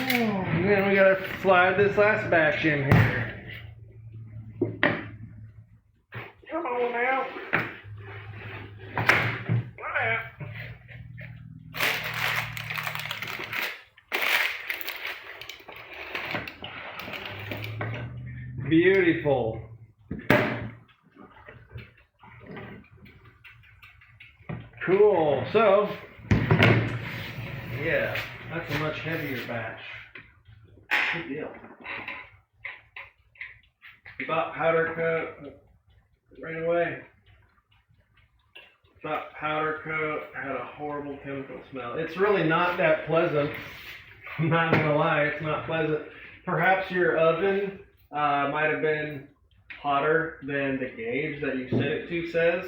And then we gotta slide this last batch in here. Come on now. Beautiful. Cool. So, yeah, that's a much heavier batch. Good deal. About powder coat right away. Thought powder coat had a horrible chemical smell. It's really not that pleasant. I'm not gonna lie, it's not pleasant. Perhaps your oven might have been hotter than the gauge that you set it to says.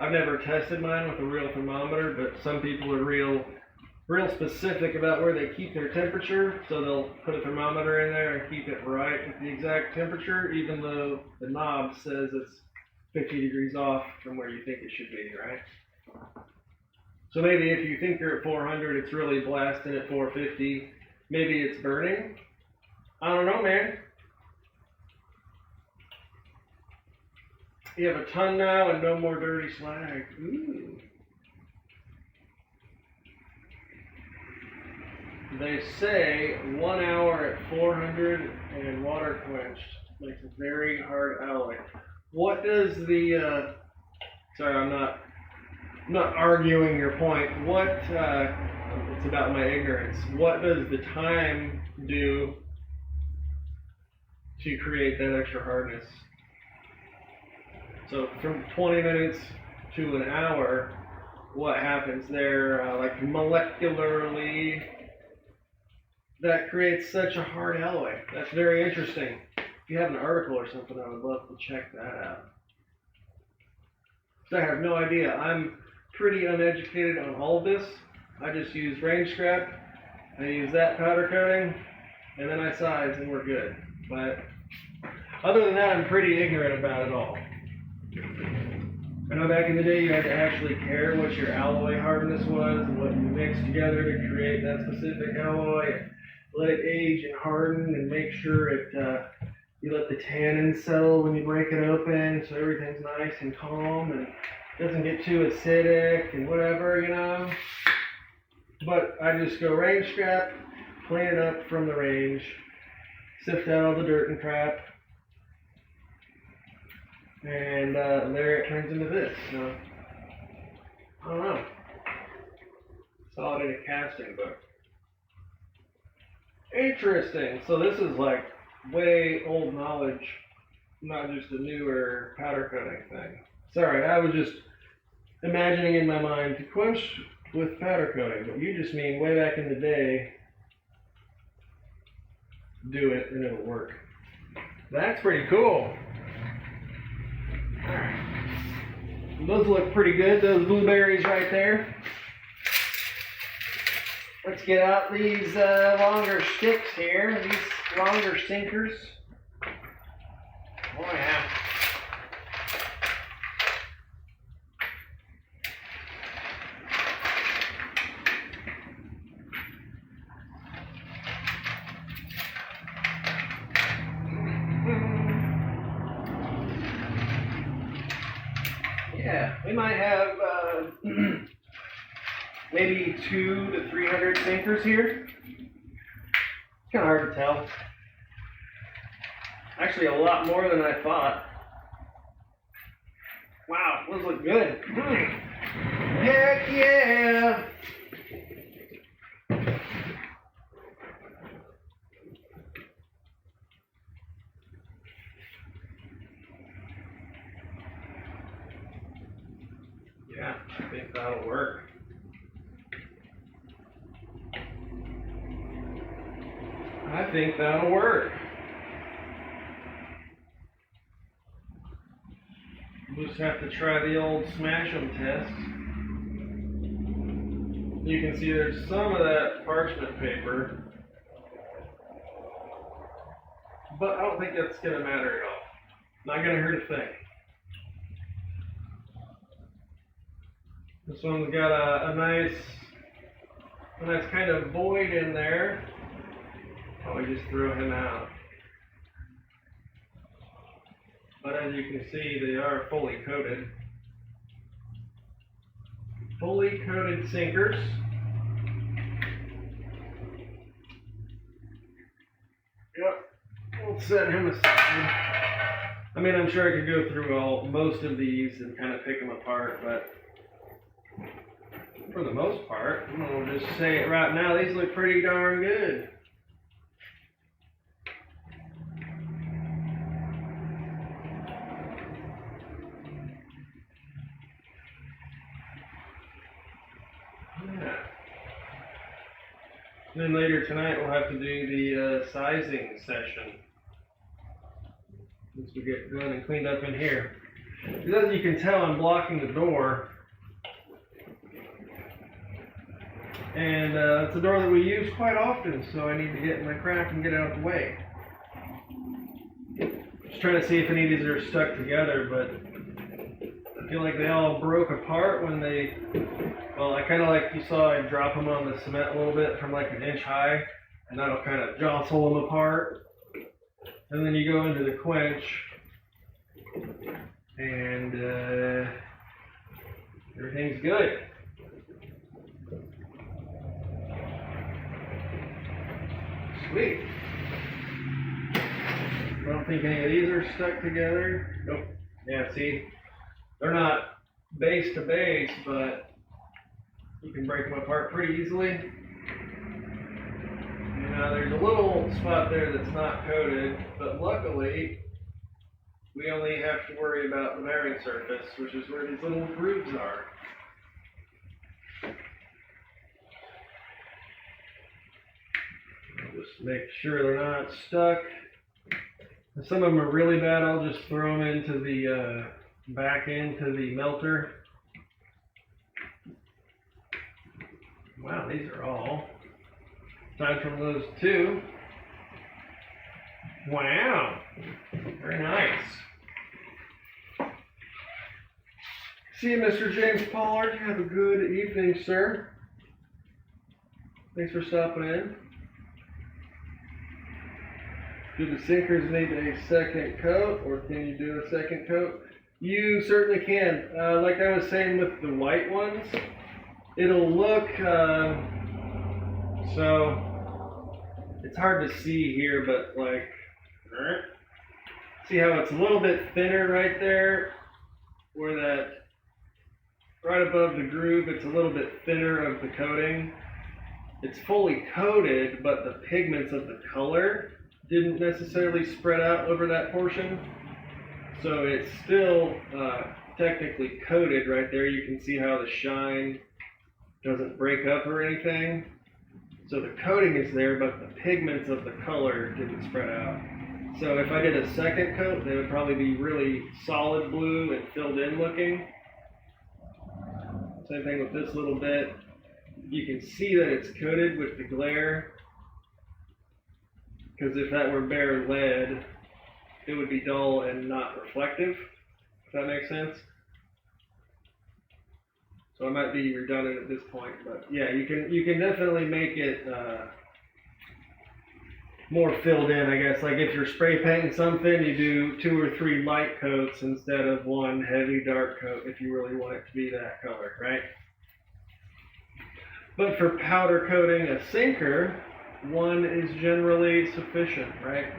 I've never tested mine with a real thermometer, but some people are real specific about where they keep their temperature, so they'll put a thermometer in there and keep it right at the exact temperature, even though the knob says it's 50 degrees off from where you think it should be, right? So maybe if you think you're at 400, it's really blasting at 450. Maybe it's burning. I don't know, man. You have a ton now and no more dirty slag. Ooh. They say 1 hour at 400 and water quenched makes a very hard alloy. What does the, sorry, I'm not arguing your point. What, it's about my ignorance. What does the time do to create that extra hardness? So from 20 minutes to an hour, what happens there, like molecularly, that creates such a hard alloy? That's very interesting. If you have an article or something, I would love to check that out. So I have no idea. I'm pretty uneducated on all of this. I just use range scrap. I use that powder coating, and then I size, and we're good. But other than that, I'm pretty ignorant about it all. I know back in the day you had to actually care what your alloy hardness was and what you mixed together to create that specific alloy. Let it age and harden and make sure you let the tannin settle when you break it open so everything's nice and calm and doesn't get too acidic and whatever, you know. But I just go range scrap, clean it up from the range, sift out all the dirt and crap, and there it turns into this. So, I don't know. Saw it in a casting book. Interesting. So this is like way old knowledge, not just a newer powder coating thing. Sorry, I was just imagining in my mind to quench with powder coating, but you just mean way back in the day, do it and it'll work. That's pretty cool. Alright. Those look pretty good, those blueberries right there. Let's get out these longer sticks here, these longer sinkers. Oh yeah. Yeah, we might have maybe 200 to 300 sinkers here. It's kind of hard to tell. Actually, a lot more than I thought. Wow, those look good. Heck yeah! Yeah, I think that'll work. I think that'll work. We'll just have to try the old smash 'em test. You can see there's some of that parchment paper, but I don't think that's going to matter at all. Not going to hurt a thing. This one's got a nice kind of void in there. Oh, we just threw him out. But as you can see, they are fully coated. Fully coated sinkers. Yep. We'll set him aside. I mean, I'm sure I could go through most of these and kind of pick them apart, but For the most part. I'm gonna just say it right now, these look pretty darn good. Yeah. Then later tonight we'll have to do the sizing session. Once we get done and cleaned up in here. Because as you can tell, I'm blocking the door. And it's a door that we use quite often, so I need to get in my crack and get it out of the way. Just trying to see if any of these are stuck together, but I feel like they all broke apart when they, well, I kind of like you saw, I drop them on the cement a little bit from like an inch high, and that'll kind of jostle them apart. And then you go into the quench, and everything's good. Sweet. I don't think any of these are stuck together. Nope. Yeah, see, they're not base to base, but you can break them apart pretty easily. Now there's a little spot there that's not coated, but luckily we only have to worry about the bearing surface, which is where these little grooves are. Just make sure they're not stuck. If some of them are really bad, I'll just throw them into the back into the melter. Wow, these are all. Aside from those two. Wow, very nice. See you, Mr. James Pollard. Have a good evening, sir. Thanks for stopping in. Do the sinkers need a second coat, or can you do a second coat? You certainly can. Like I was saying with the white ones, it'll look, so it's hard to see here, but like, see how it's a little bit thinner right there, where that, right above the groove, it's a little bit thinner of the coating. It's fully coated, but the pigments of the color didn't necessarily spread out over that portion. So it's still technically coated right there. You can see how the shine doesn't break up or anything. So the coating is there, but the pigments of the color didn't spread out. So if I did a second coat, they would probably be really solid blue and filled in looking. Same thing with this little bit. You can see that it's coated with the glare, because if that were bare lead, it would be dull and not reflective, if that makes sense. So I might be redundant at this point, but yeah, you can definitely make it more filled in, I guess. Like if you're spray painting something, you do 2 or 3 light coats instead of one heavy dark coat if you really want it to be that color, right? But for powder coating a sinker, 1 is generally sufficient, right?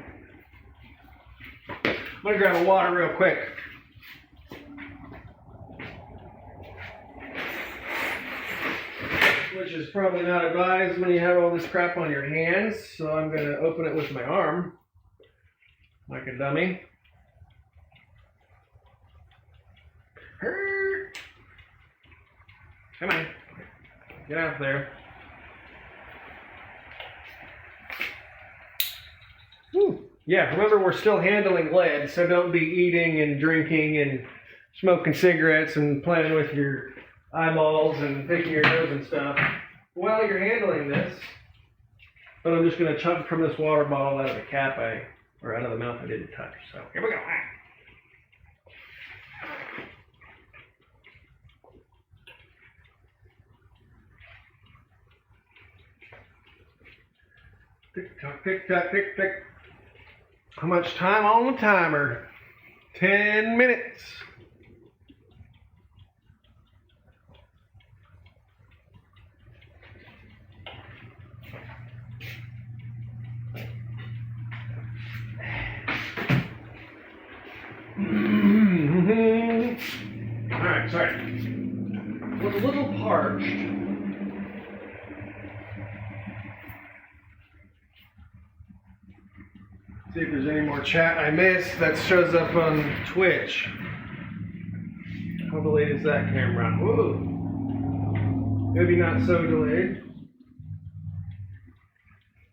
I'm gonna grab a water real quick. Which is probably not advised when you have all this crap on your hands, so I'm gonna open it with my arm, like a dummy. Come on, get out there. Whew. Yeah, remember we're still handling lead, so don't be eating and drinking and smoking cigarettes and playing with your eyeballs and picking your nose and stuff while you're handling this. But I'm just going to chug from this water bottle out of the cap or out of the mouth I didn't touch. So here we go. Tick tock, tick tock, tick tick. How much time on the timer? 10 minutes. Alright, sorry. Was a little any more chat I missed that shows up on Twitch. How delayed is that camera? Whoa. Maybe not so delayed.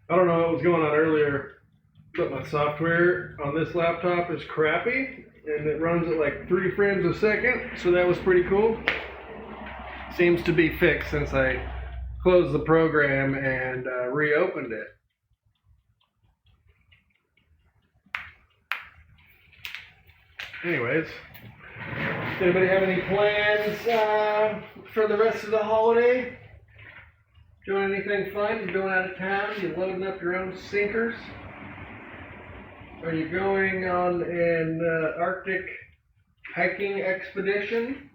I don't know what was going on earlier, but my software on this laptop is crappy, and it runs at like 3 frames a second, so that was pretty cool. Seems to be fixed since I closed the program and reopened it. Anyways, does anybody have any plans for the rest of the holiday? Doing anything fun? You going out of town? You loading up your own sinkers? Are you going on an Arctic hiking expedition?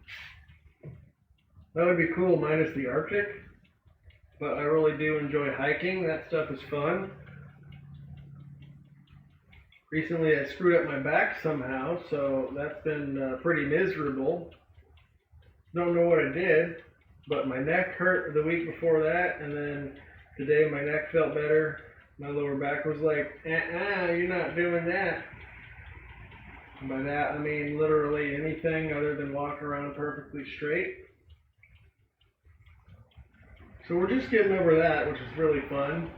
That would be cool, minus the Arctic. But I really do enjoy hiking. That stuff is fun. Recently I screwed up my back somehow, so that's been pretty miserable. Don't know what I did, but my neck hurt the week before that, and then today my neck felt better. My lower back was like, you're not doing that. And by that I mean literally anything other than walk around perfectly straight. So we're just getting over that, which is really fun.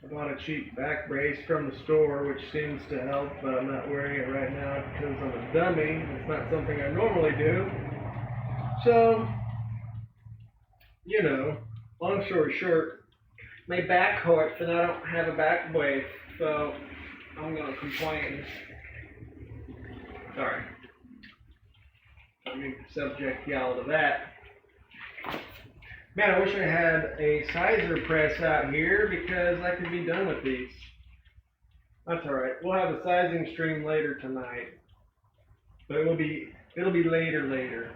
I bought a cheap back brace from the store, which seems to help, but I'm not wearing it right now because I'm a dummy. It's not something I normally do. So, you know, long story short, my back hurts and I don't have a back brace, so I'm going to complain. Sorry. I need to subject y'all to that. Man, I wish I had a sizer press out here because I could be done with these. That's alright. We'll have a sizing stream later tonight. But it'll be later.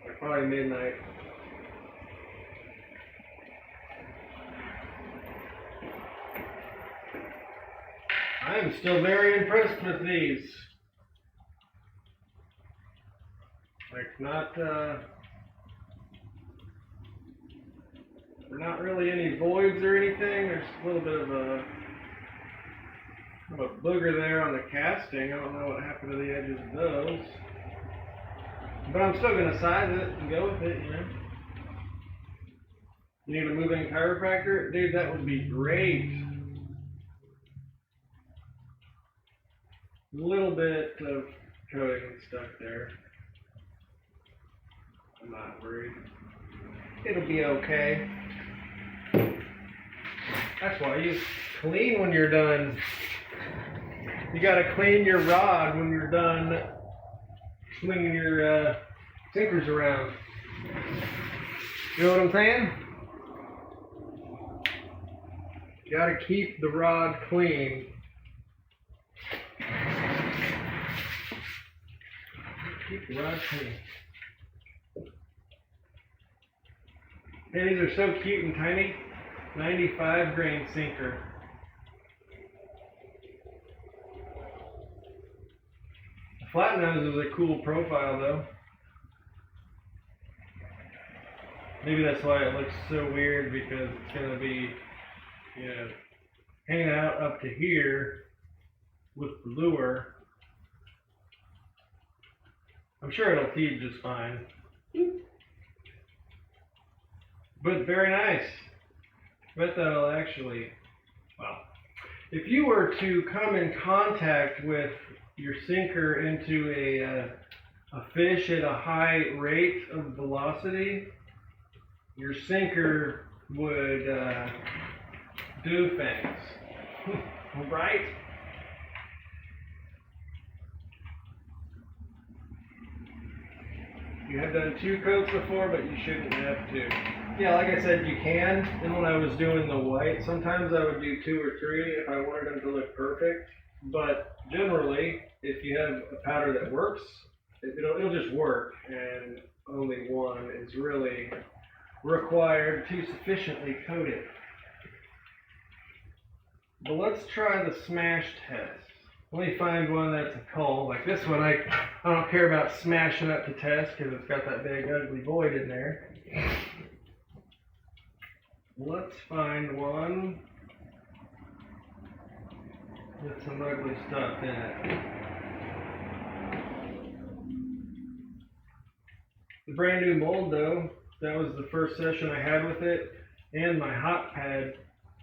Like probably midnight. I am still very impressed with these. Like not really any voids or anything. There's a little bit of a booger there on the casting. I don't know what happened to the edges of those. But I'm still going to size it and go with it, you know. You need a moving chiropractor? Dude, that would be great. A little bit of coating stuck there. I'm not worried. It'll be okay. That's why you clean when you're done. You gotta clean your rod when you're done swinging your sinkers around. You know what I'm saying? You gotta keep the rod clean. Keep the rod clean. Hey, these are so cute and tiny. 95 grain sinker. The flat nose is a cool profile though. Maybe that's why it looks so weird, because it's going to be, you know, hanging out up to here with the lure. I'm sure it'll feed just fine. But very nice. Bet that'll actually, well, if you were to come in contact with your sinker into a fish at a high rate of velocity, your sinker would do things, right? You have done 2 coats before, but you shouldn't have to. Yeah, like I said, you can. And when I was doing the white, sometimes I would do 2 or 3 if I wanted them to look perfect. But generally, if you have a powder that works, it'll just work. And only one is really required to sufficiently coat it. But let's try the smash test. Let me find one that's a cull. Like this one, I don't care about smashing up to test because it's got that big ugly void in there. let's find one with some ugly stuff in it. The brand new mold though, that was the first session I had with it, and my hot pad,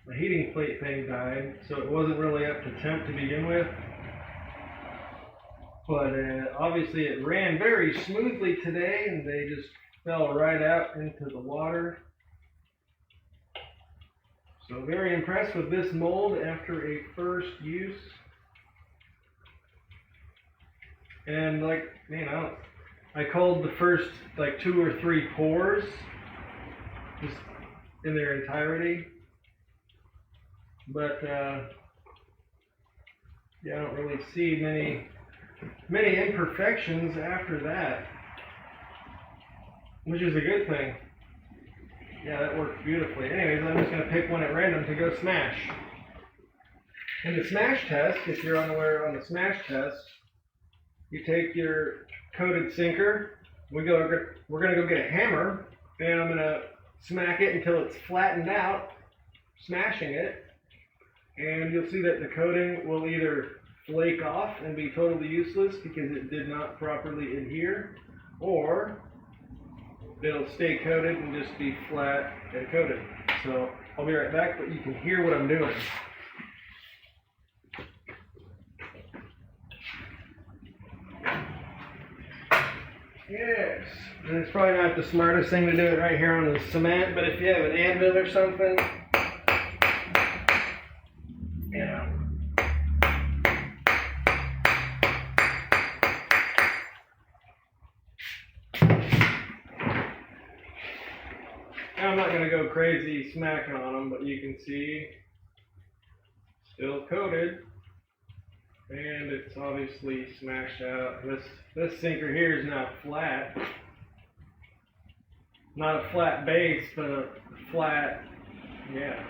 the heating plate thing died, so it wasn't really up to temp to begin with. But obviously it ran very smoothly today, and they just fell right out into the water. So very impressed with this mold after a first use. And like, you know, I called the first like 2 or 3 pours just in their entirety. But yeah, I don't really see many imperfections after that, which is a good thing. Yeah, that worked beautifully. Anyways, I'm just going to pick one at random to go smash. In the smash test, if you're unaware on the smash test, you take your coated sinker, we're going to go get a hammer, and I'm going to smack it until it's flattened out, smashing it, and you'll see that the coating will either flake off and be totally useless because it did not properly adhere, or it'll stay coated and just be flat and coated. So I'll be right back, but you can hear what I'm doing. Yes, and it's probably not the smartest thing to do it right here on the cement, but if you have an anvil or something, you know. I'm not going to go crazy smacking on them, but you can see still coated, and it's obviously smashed out. This sinker here is now flat. Not a flat base, but a flat, yeah.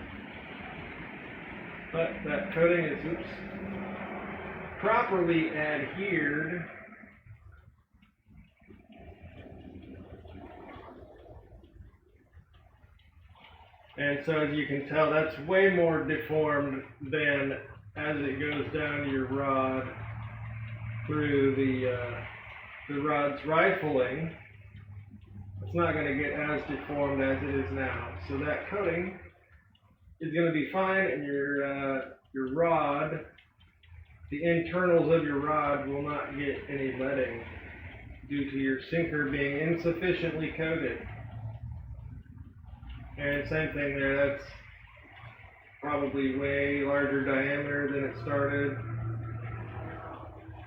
But that coating is, properly adhered. And so as you can tell, that's way more deformed than as it goes down your rod through the rod's rifling. It's not going to get as deformed as it is now. So that coating is going to be fine, and your rod, the internals of your rod will not get any leading due to your sinker being insufficiently coated. And same thing there, that's probably way larger diameter than it started.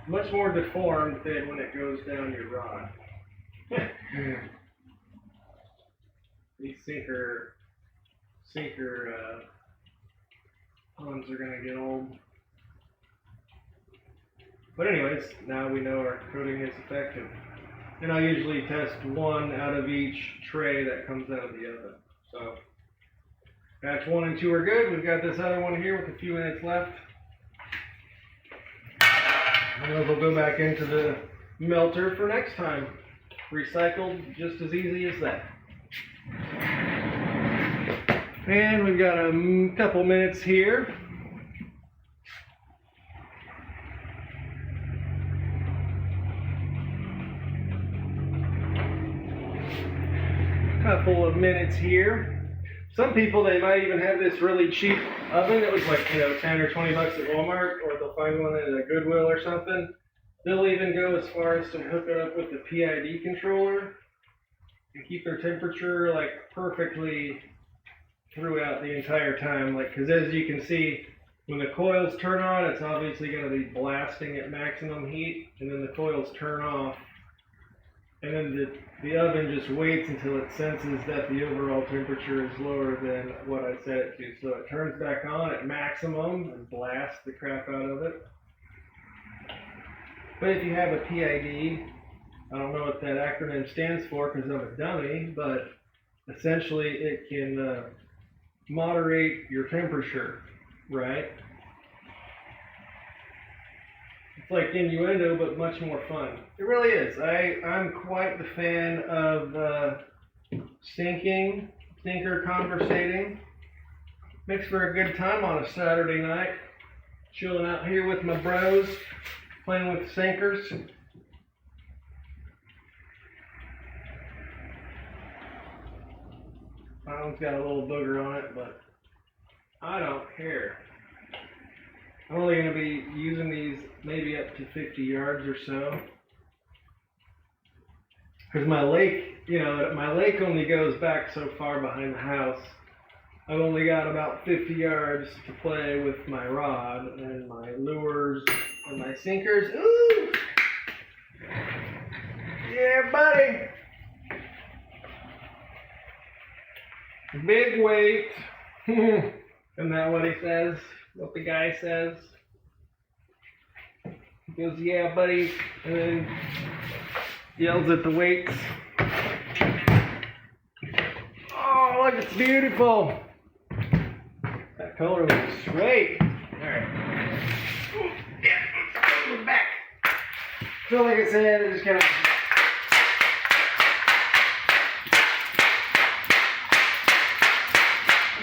Much more deformed than when it goes down your rod. These sinker ponds are gonna get old. But anyways, now we know our coating is effective. And I usually test one out of each tray that comes out of the oven. So, batch 1 and 2 are good. We've got this other one here with a few minutes left. And they'll go back into the melter for next time. Recycled just as easy as that. And we've got a couple minutes here. Couple of minutes here. Some people, they might even have this really cheap oven that was like, 10 or 20 bucks at Walmart, or they'll find one at a Goodwill or something. They'll even go as far as to hook it up with the PID controller and keep their temperature like perfectly throughout the entire time. Like, because as you can see, when the coils turn on, it's obviously going to be blasting at maximum heat, and then the coils turn off. And then the oven just waits until it senses that the overall temperature is lower than what I set it to. So it turns back on at maximum and blasts the crap out of it. But if you have a PID, I don't know what that acronym stands for because I'm a dummy, but essentially it can moderate your temperature, right? It's like innuendo, but much more fun. It really is. I'm quite the fan of sinker conversating. Makes for a good time on a Saturday night. Chilling out here with my bros, playing with sinkers. That one's got a little booger on it, but I don't care. I'm only going to be using these maybe up to 50 yards or so. Because my lake, my lake only goes back so far behind the house. I've only got about 50 yards to play with my rod and my lures and my sinkers. Ooh! Yeah, buddy! Big weight. Isn't that what he says? What the guy says? He goes, yeah, buddy, and then yells at the weights. Oh, look, it's beautiful. That color looks great. Alright. Yeah, we're back. So like I said, I just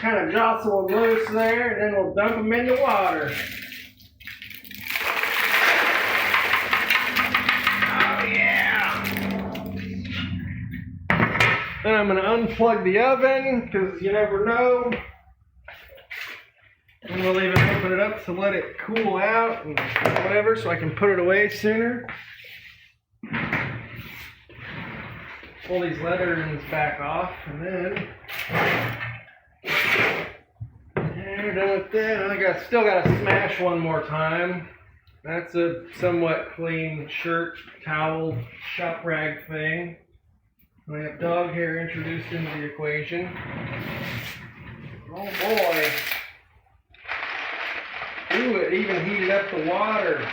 kind of jostle them loose there, and then we'll dump them in the water. Oh yeah! Then I'm going to unplug the oven, because you never know. And we'll even open it up to let it cool out and whatever, so I can put it away sooner. Pull these leatherings back off, and then we're done with that. I still got to smash one more time. That's a somewhat clean shirt, towel, shop rag thing. I have dog hair introduced into the equation. Oh boy. Ooh, it even heated up the water.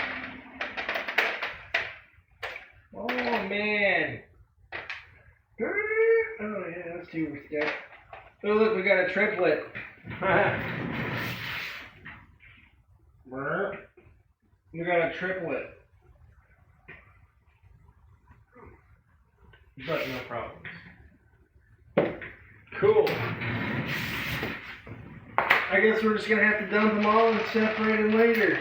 Oh man. Oh yeah, let's see what we got. Oh look, we got a triplet. We got a triplet. But no problems. Cool. I guess we're just going to have to dump them all and separate them later.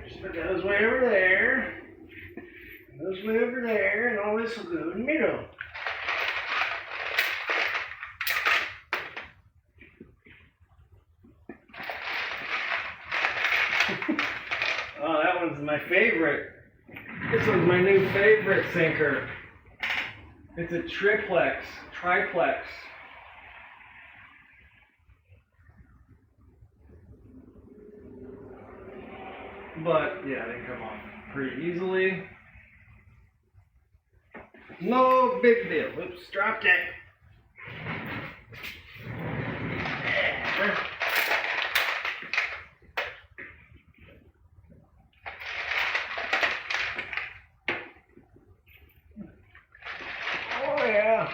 Just put those way over there. Those way over there. And all this will go in the middle. Oh, that one's my favorite. This one's my new favorite sinker. It's a triplex. Triplex. But yeah, they come off pretty easily. No big deal. Oops, dropped it. Oh yeah.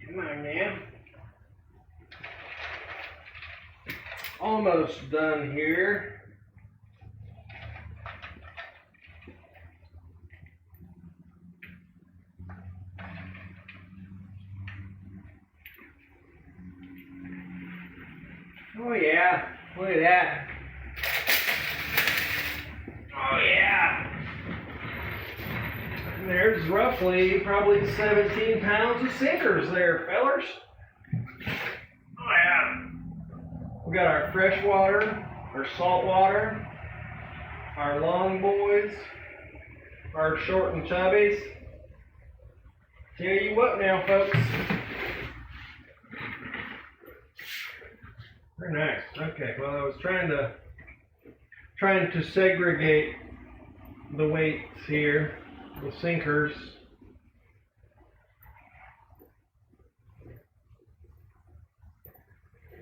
Come on, man. Almost done here. Oh yeah, look at that. Oh yeah. And there's roughly probably 17 pounds of sinkers there, fellers. Oh yeah. We got our fresh water, our salt water, our long boys, our short and chubbies. Tell you what now, folks. Very nice. Okay, well I was trying to segregate the weights here, the sinkers.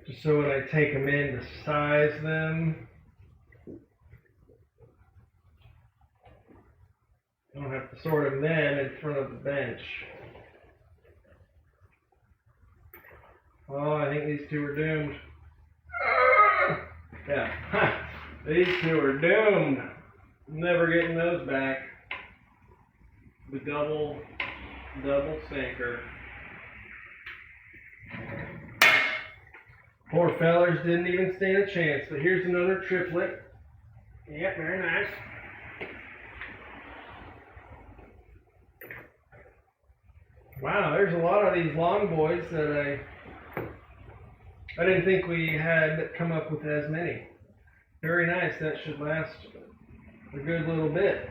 Just so when I take them in to size them, I don't have to sort them then in front of the bench. Oh, I think these two are doomed. Yeah, these two are doomed. Never getting those back. The double sinker. Poor fellers didn't even stand a chance, but here's another triplet. Yep, very nice. Wow, there's a lot of these long boys that I didn't think we had come up with as many. Very nice, that should last a good little bit.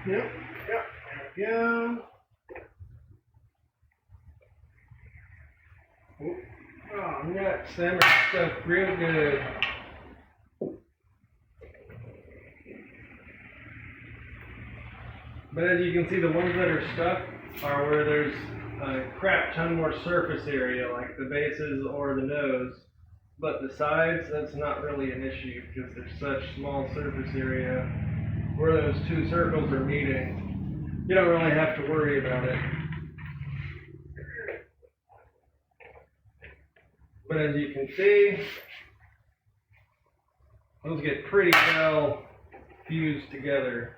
Yep, there we go. Oh, nuts, them are stuffed real good. But as you can see, the ones that are stuck are where there's a crap ton more surface area, like the bases or the nose. But the sides, that's not really an issue because there's such small surface area where those two circles are meeting. You don't really have to worry about it. But as you can see, those get pretty well fused together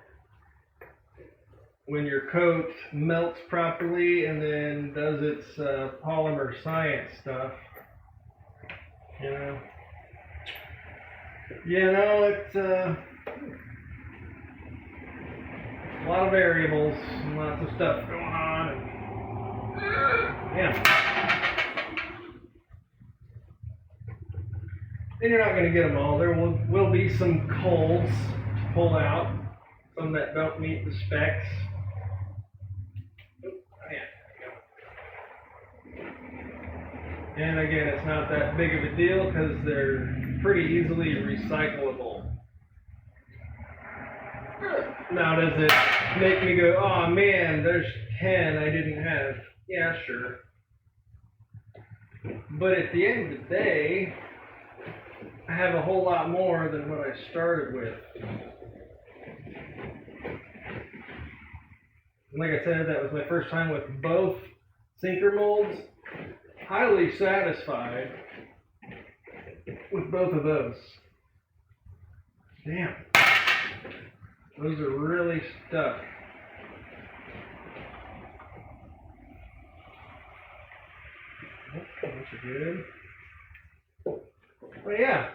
when your coat melts properly and then does its polymer science stuff. It's a lot of variables and lots of stuff going on. And you're not going to get them all. There will be some coals to pull out, some that don't meet the specs. And again, it's not that big of a deal because they're pretty easily recyclable. Now, does it make me go, oh man, there's 10 I didn't have? Yeah, sure. But at the end of the day, I have a whole lot more than what I started with. Like I said, that was my first time with both sinker molds. Highly satisfied with both of those. Damn. Those are really stuck. Those are good. But yeah.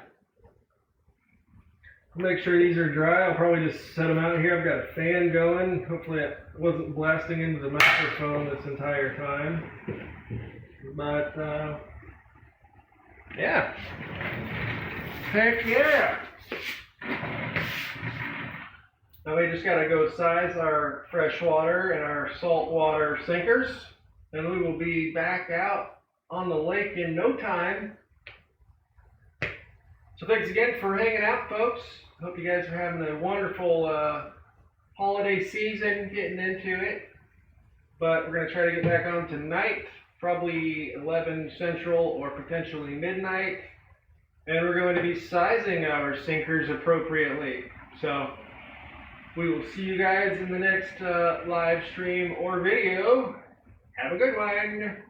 Make sure these are dry. I'll probably just set them out here. I've got a fan going. Hopefully it wasn't blasting into the microphone this entire time. But, yeah. Heck yeah. Now we just got to go size our freshwater and our saltwater sinkers, and we will be back out on the lake in no time. So thanks again for hanging out, folks. Hope you guys are having a wonderful holiday season, getting into it. But we're going to try to get back on tonight, probably 11 Central or potentially midnight. And we're going to be sizing our sinkers appropriately. So we will see you guys in the next live stream or video. Have a good one.